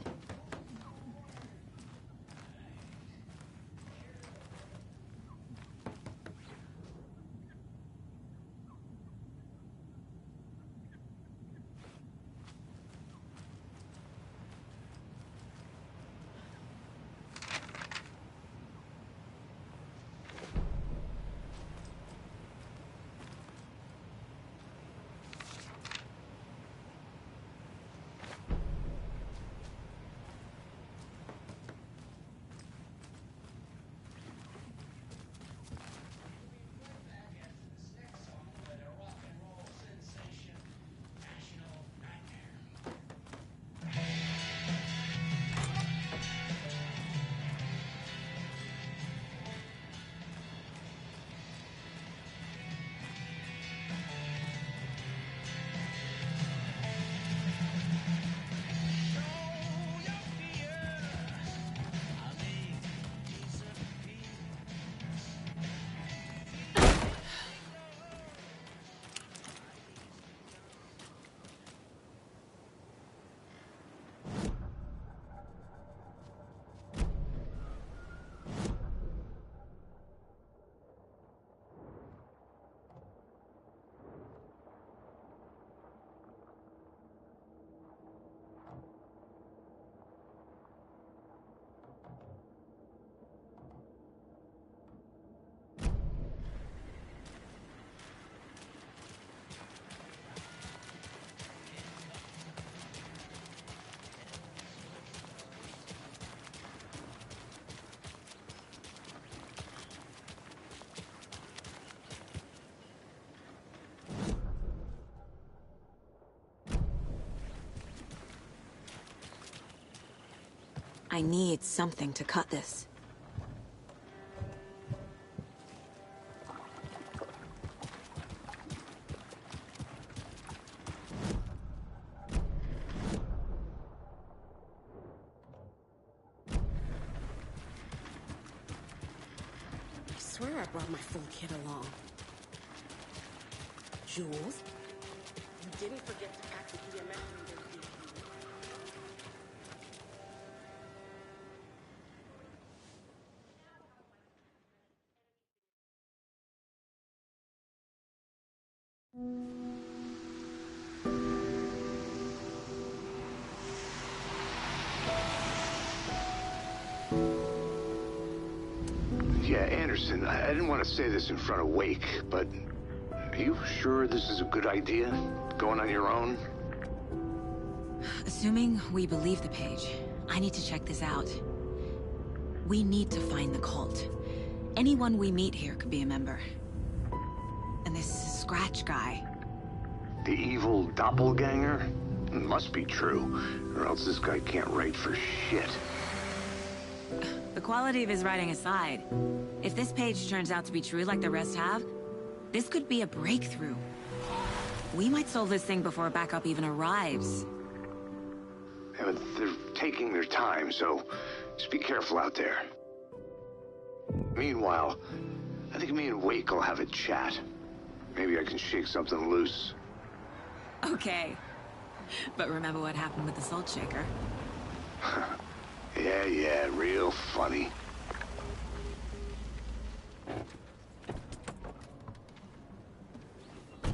O: I need something to cut this.
P: I swear I brought my full kit along. Jules? You didn't forget to pack the EMF reader.
E: Yeah, Anderson, I didn't want to say this in front of Wake, but are you sure this is a good idea? Going on your own?
O: Assuming we believe the page, I need to check this out. We need to find the cult. Anyone we meet here could be a member. And this Scratch guy.
E: The evil doppelganger? It must be true, or else this guy can't write for shit.
O: The quality of his writing aside, if this page turns out to be true like the rest have, this could be a breakthrough. We might solve this thing before backup even arrives.
E: Yeah, but they're taking their time, so just be careful out there. Meanwhile, I think me and Wake will have a chat. Maybe I can shake something loose.
O: Okay. But remember what happened with the salt shaker?
E: Yeah, real funny.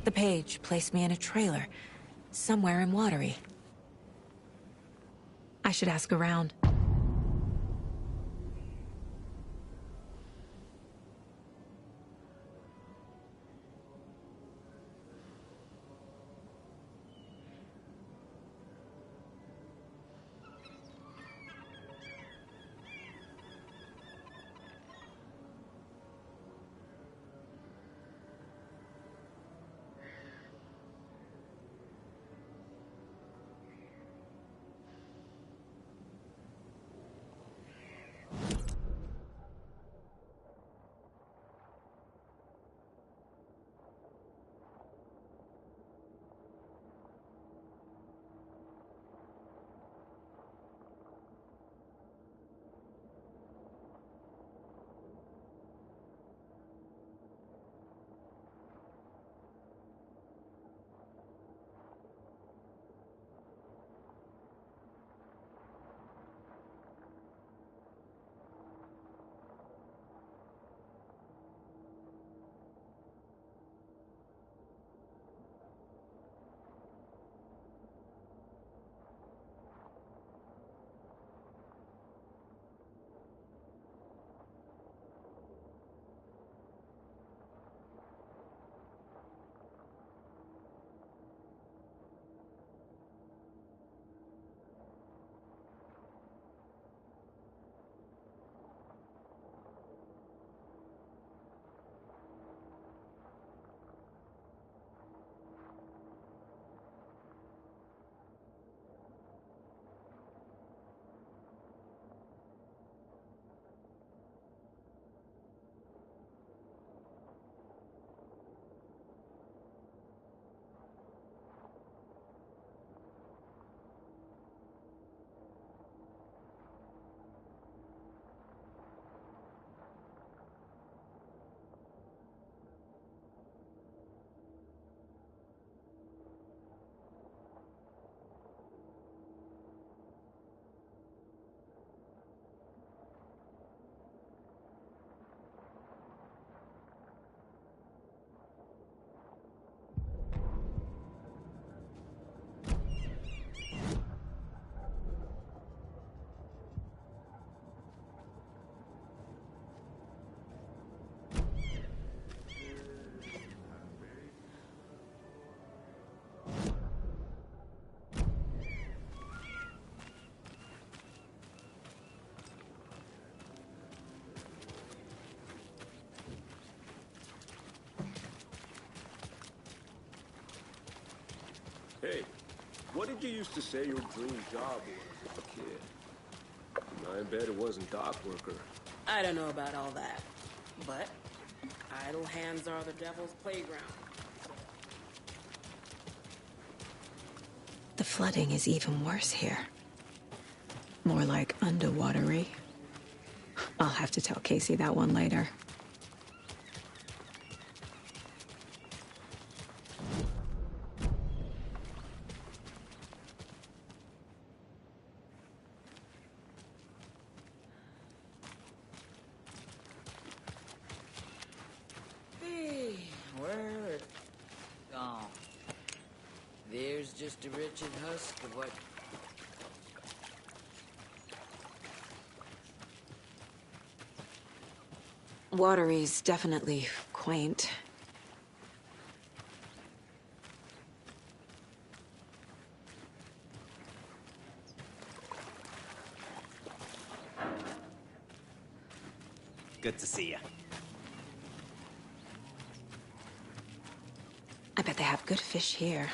O: The page placed me in a trailer, somewhere in Watery. I should ask around.
U: Hey, what did you used to say your dream job was as a kid?
B: I bet it wasn't dock worker.
P: I don't know about all that, but idle hands are the devil's playground.
O: The flooding is even worse here. More like underwatery. I'll have to tell Casey that one later.
U: Hey, where it gone? There's just a wretched husk of what...
O: Watery's definitely quaint.
V: Good to see you.
O: I bet they have good fish here.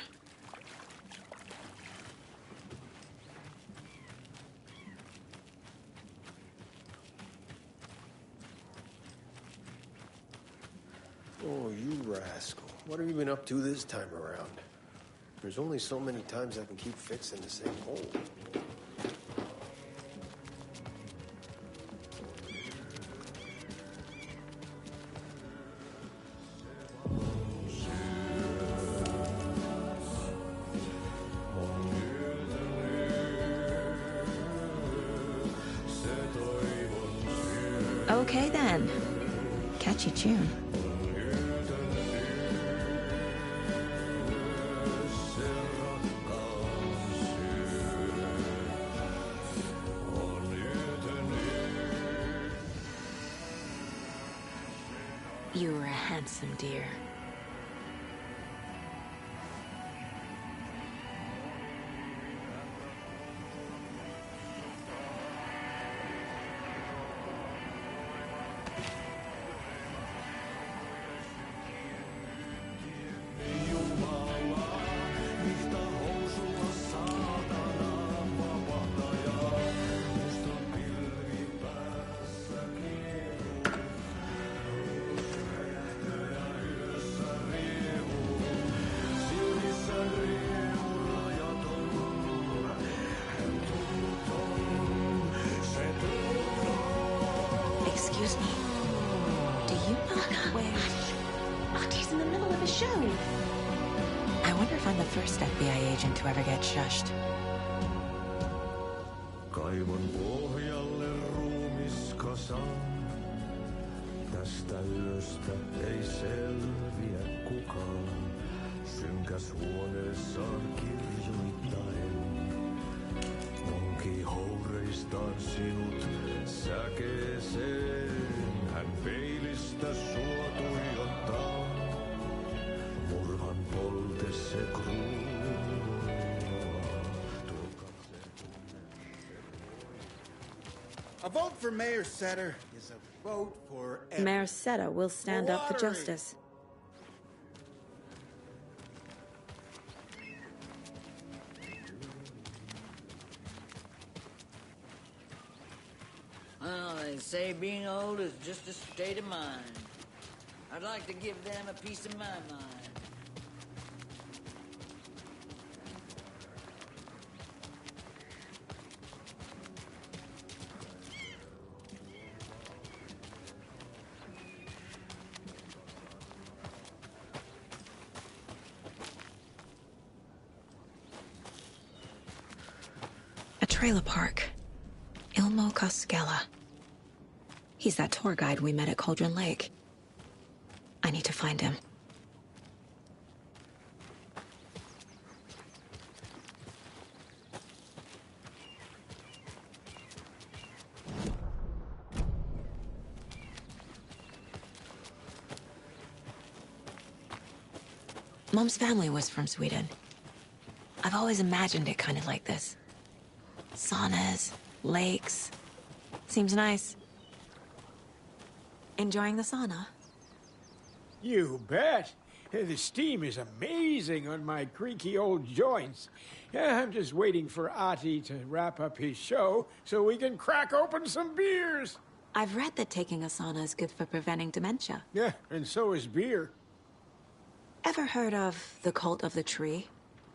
B: Oh, you rascal. What have you been up to this time around? There's only so many times I can keep fixing the same hole.
O: Okay then. Catchy tune. You were a handsome deer. Excuse me. Do you know where... Artie's in the middle of a show. I wonder if I'm the first FBI agent to ever get shushed.
E: Kaivon pohjalle ruumiskasan. Tästä yöstä ei selviä kukaan. Synkäs huoneessaan kirjoittaen. Onki houreistaan sinut säkeeseen. Hän peilistä sua tuijottaa. Murhan polte se kruunua.
W: A vote for Mayor Setter is a vote for...
O: Mayor Seta will stand up for justice.
U: Well, they say being old is just a state of mind. I'd like to give them a piece of my mind.
O: A trailer park. Ilmo Koskela. He's that tour guide we met at Cauldron Lake. I need to find him. Mom's family was from Sweden. I've always imagined it kind of like this. Saunas, lakes. Seems nice. Enjoying the sauna?
K: You bet. The steam is amazing on my creaky old joints. Yeah, I'm just waiting for Ati to wrap up his show so we can crack open some beers.
O: I've read that taking a sauna is good for preventing dementia.
K: Yeah, and so is beer.
O: Ever heard of the Cult of the Tree?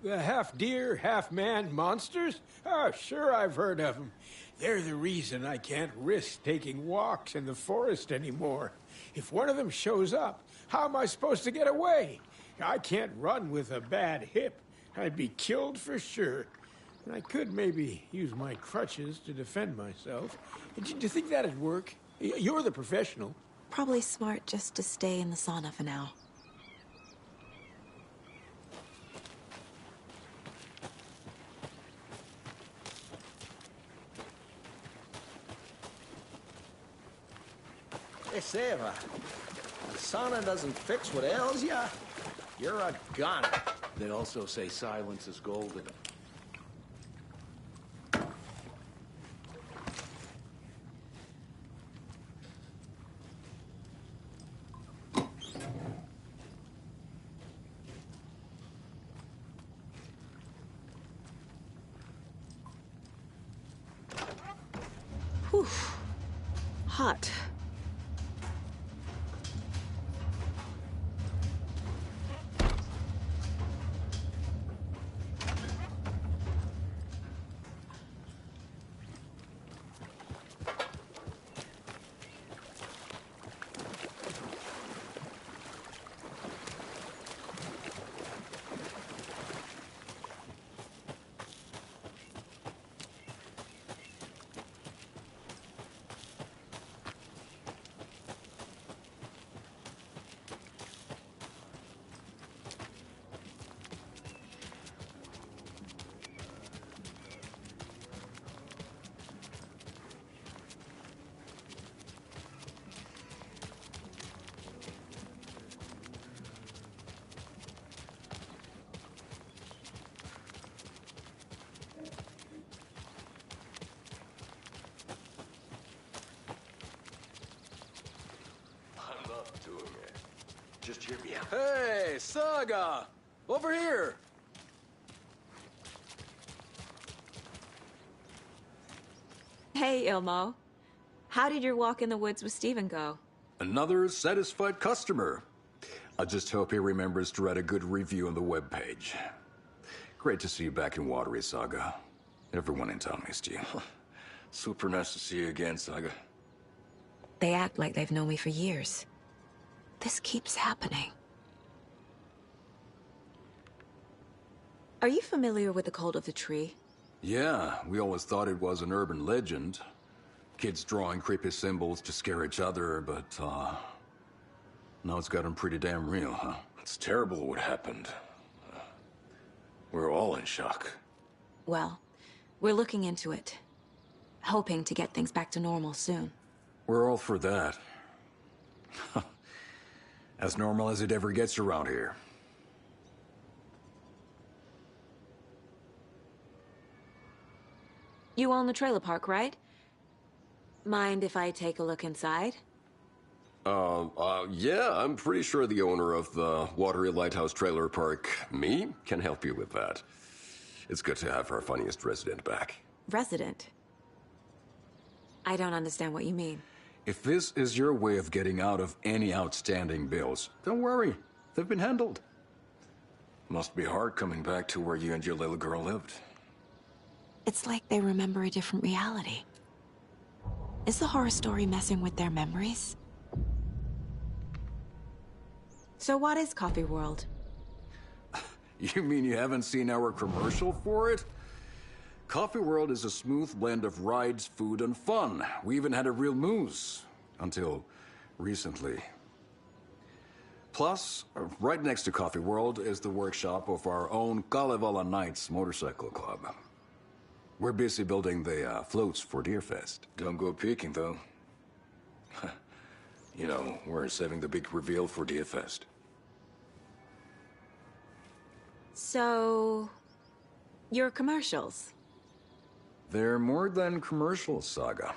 K: The half-deer, half-man monsters? Oh, sure I've heard of them. They're the reason I can't risk taking walks in the forest anymore. If one of them shows up, how am I supposed to get away? I can't run with a bad hip. I'd be killed for sure. I could maybe use my crutches to defend myself. Do you think that'd work? You're the professional.
O: Probably smart just to stay in the sauna for now.
D: They say if a sauna doesn't fix what ails ya, you're a goner.
F: They also say silence is golden.
O: Whew. Hot.
F: Just hear me out.
V: Hey, Saga! Over here!
O: Hey, Ilmo. How did your walk in the woods with Steven go?
V: Another satisfied customer. I just hope he remembers to write a good review on the webpage. Great to see you back in Watery, Saga. Everyone in town missed you.
F: Super nice to see you again, Saga.
O: They act like they've known me for years. This keeps happening. Are you familiar with the Cult of the Tree?
V: Yeah, we always thought it was an urban legend. Kids drawing creepy symbols to scare each other, but, now it's gotten pretty damn real, huh?
F: It's terrible what happened. We're all in shock.
O: Well, we're looking into it. Hoping to get things back to normal soon.
V: We're all for that. As normal as it ever gets around here.
O: You own the trailer park, right? Mind if I take a look inside?
X: Yeah, I'm pretty sure the owner of the Watery Lighthouse Trailer Park, me, can help you with that. It's good to have our funniest resident back.
O: Resident? I don't understand what you mean.
V: If this is your way of getting out of any outstanding bills, don't worry. They've been handled.
F: Must be hard coming back to where you and your little girl lived.
O: It's like they remember a different reality. Is the horror story messing with their memories? So what is Coffee World?
V: You mean you haven't seen our commercial for it? Coffee World is a smooth blend of rides, food, and fun. We even had a real moose. Until recently. Plus, right next to Coffee World is the workshop of our own Kalevala Knights Motorcycle Club. We're busy building the floats for Deerfest.
F: Don't go peeking, though. You know, we're saving the big reveal for Deerfest.
O: So... your commercials?
V: They're more than commercials, Saga.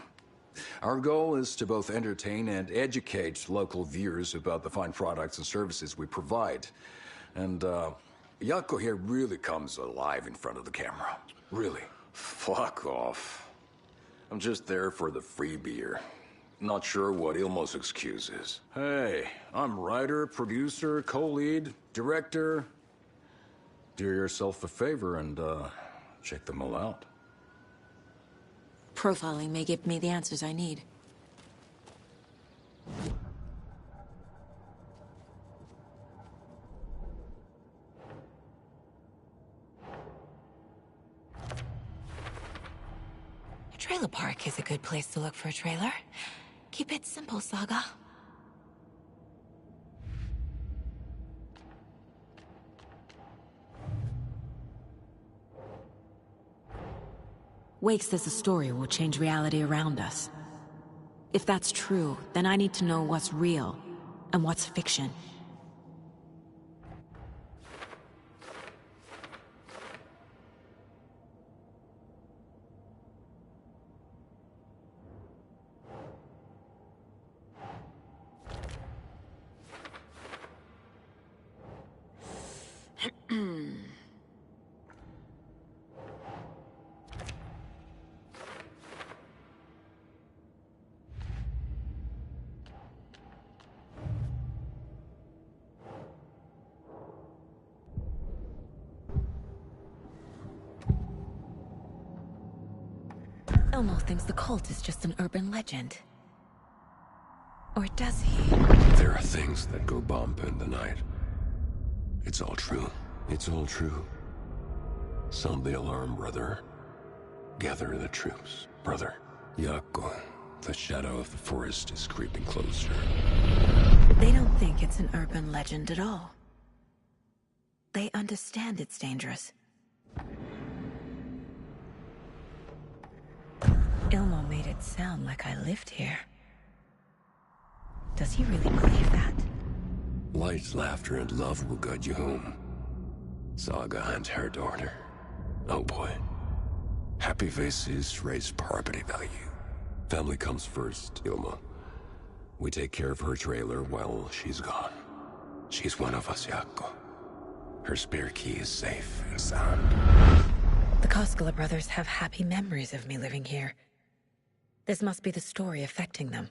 V: Our goal is to both entertain and educate local viewers about the fine products and services we provide. And, Yako here really comes alive in front of the camera. Really.
X: Fuck off. I'm just there for the free beer. Not sure what Ilmo's excuse is.
V: Hey, I'm writer, producer, co-lead, director. Do yourself a favor and, check them all out.
O: Profiling may give me the answers I need. A trailer park is a good place to look for a trailer. Keep it simple, Saga. Wake says the story will change reality around us. If that's true, then I need to know what's real and what's fiction. Ilmo thinks the cult is just an urban legend. Or does he?
X: There are things that go bump in the night. It's all true. It's all true. Sound the alarm, brother. Gather the troops, brother. Yako, the shadow of the forest is creeping closer.
O: They don't think it's an urban legend at all. They understand it's dangerous. Ilmo made it sound like I lived here. Does he really believe that?
X: Light, laughter, and love will guide you home. Saga and her daughter. Oh boy. Happy faces raise property value. Family comes first, Ilma. We take care of her trailer while she's gone. She's one of us, Yako. Her spare key is safe and sound.
O: The Koskela brothers have happy memories of me living here. This must be the story affecting them.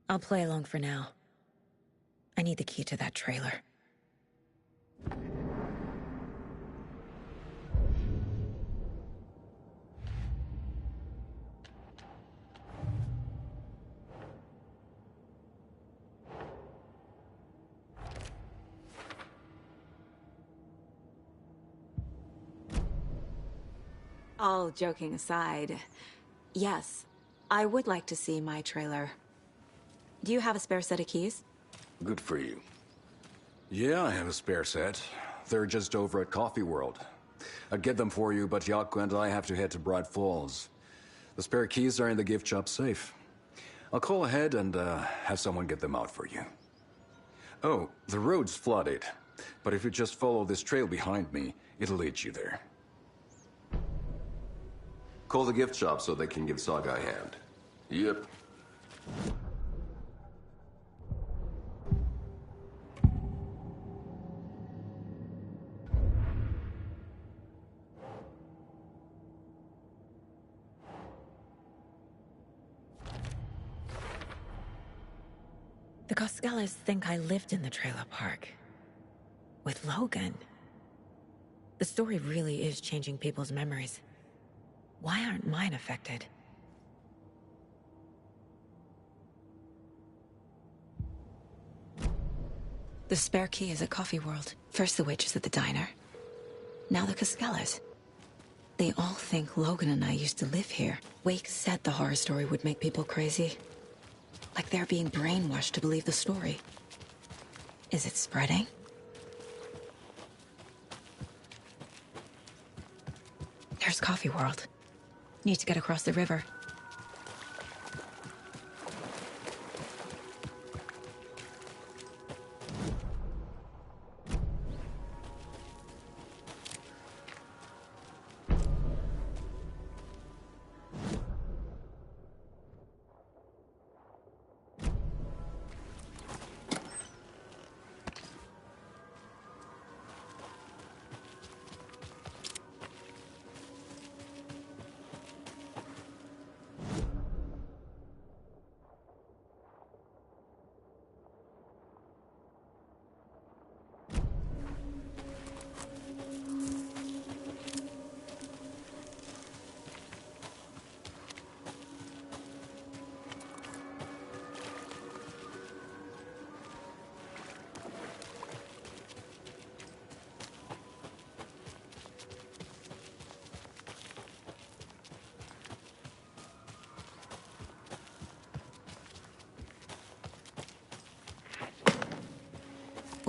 O: I'll play along for now. I need the key to that trailer. All joking aside, yes, I would like to see my trailer. Do you have a spare set of keys?
X: Good for you.
V: Yeah, I have a spare set. They're just over at Coffee World. I'd get them for you, but Yako and I have to head to Bright Falls. The spare keys are in the gift shop safe. I'll call ahead and have someone get them out for you. Oh, the road's flooded, but if you just follow this trail behind me, it'll lead you there.
X: Call the gift shop so they can give Saga a hand. Yep.
O: The Koskelas think I lived in the trailer park. With Logan. The story really is changing people's memories. Why aren't mine affected? The spare key is at Coffee World. First the waitress at the diner. Now the Koskelas. They all think Logan and I used to live here. Wake said the horror story would make people crazy. Like they're being brainwashed to believe the story. Is it spreading? There's Coffee World. Need to get across the river.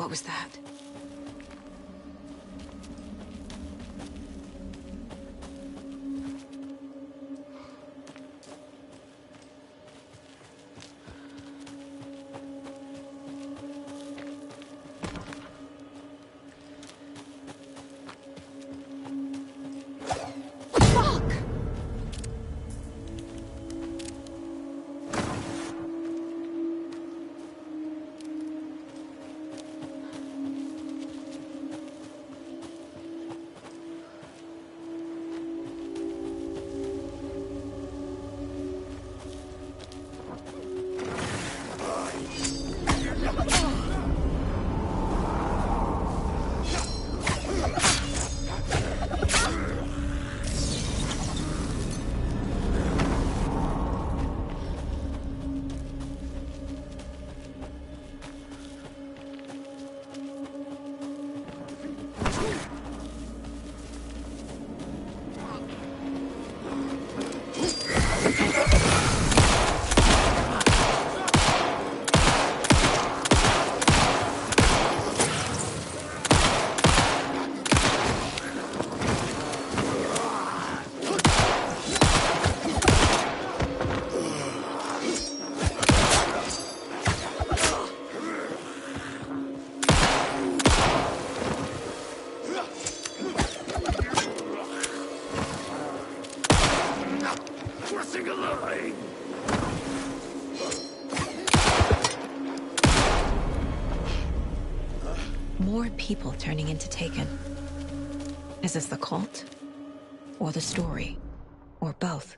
O: What was that? More people turning into Taken. Is this the cult? Or the story? Or both?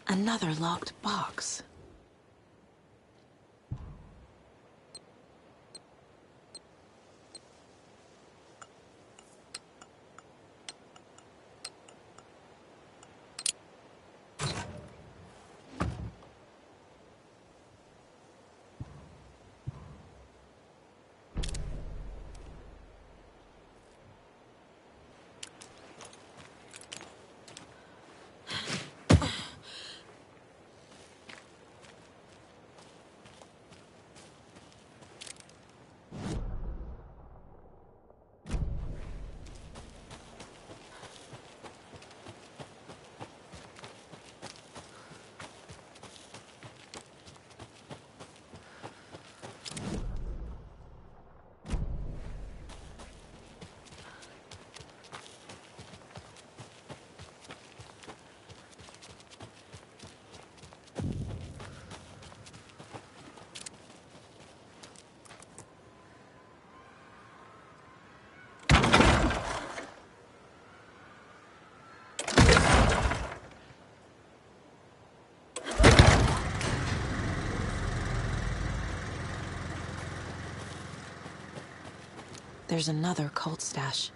O: Another locked box. There's another cult stash.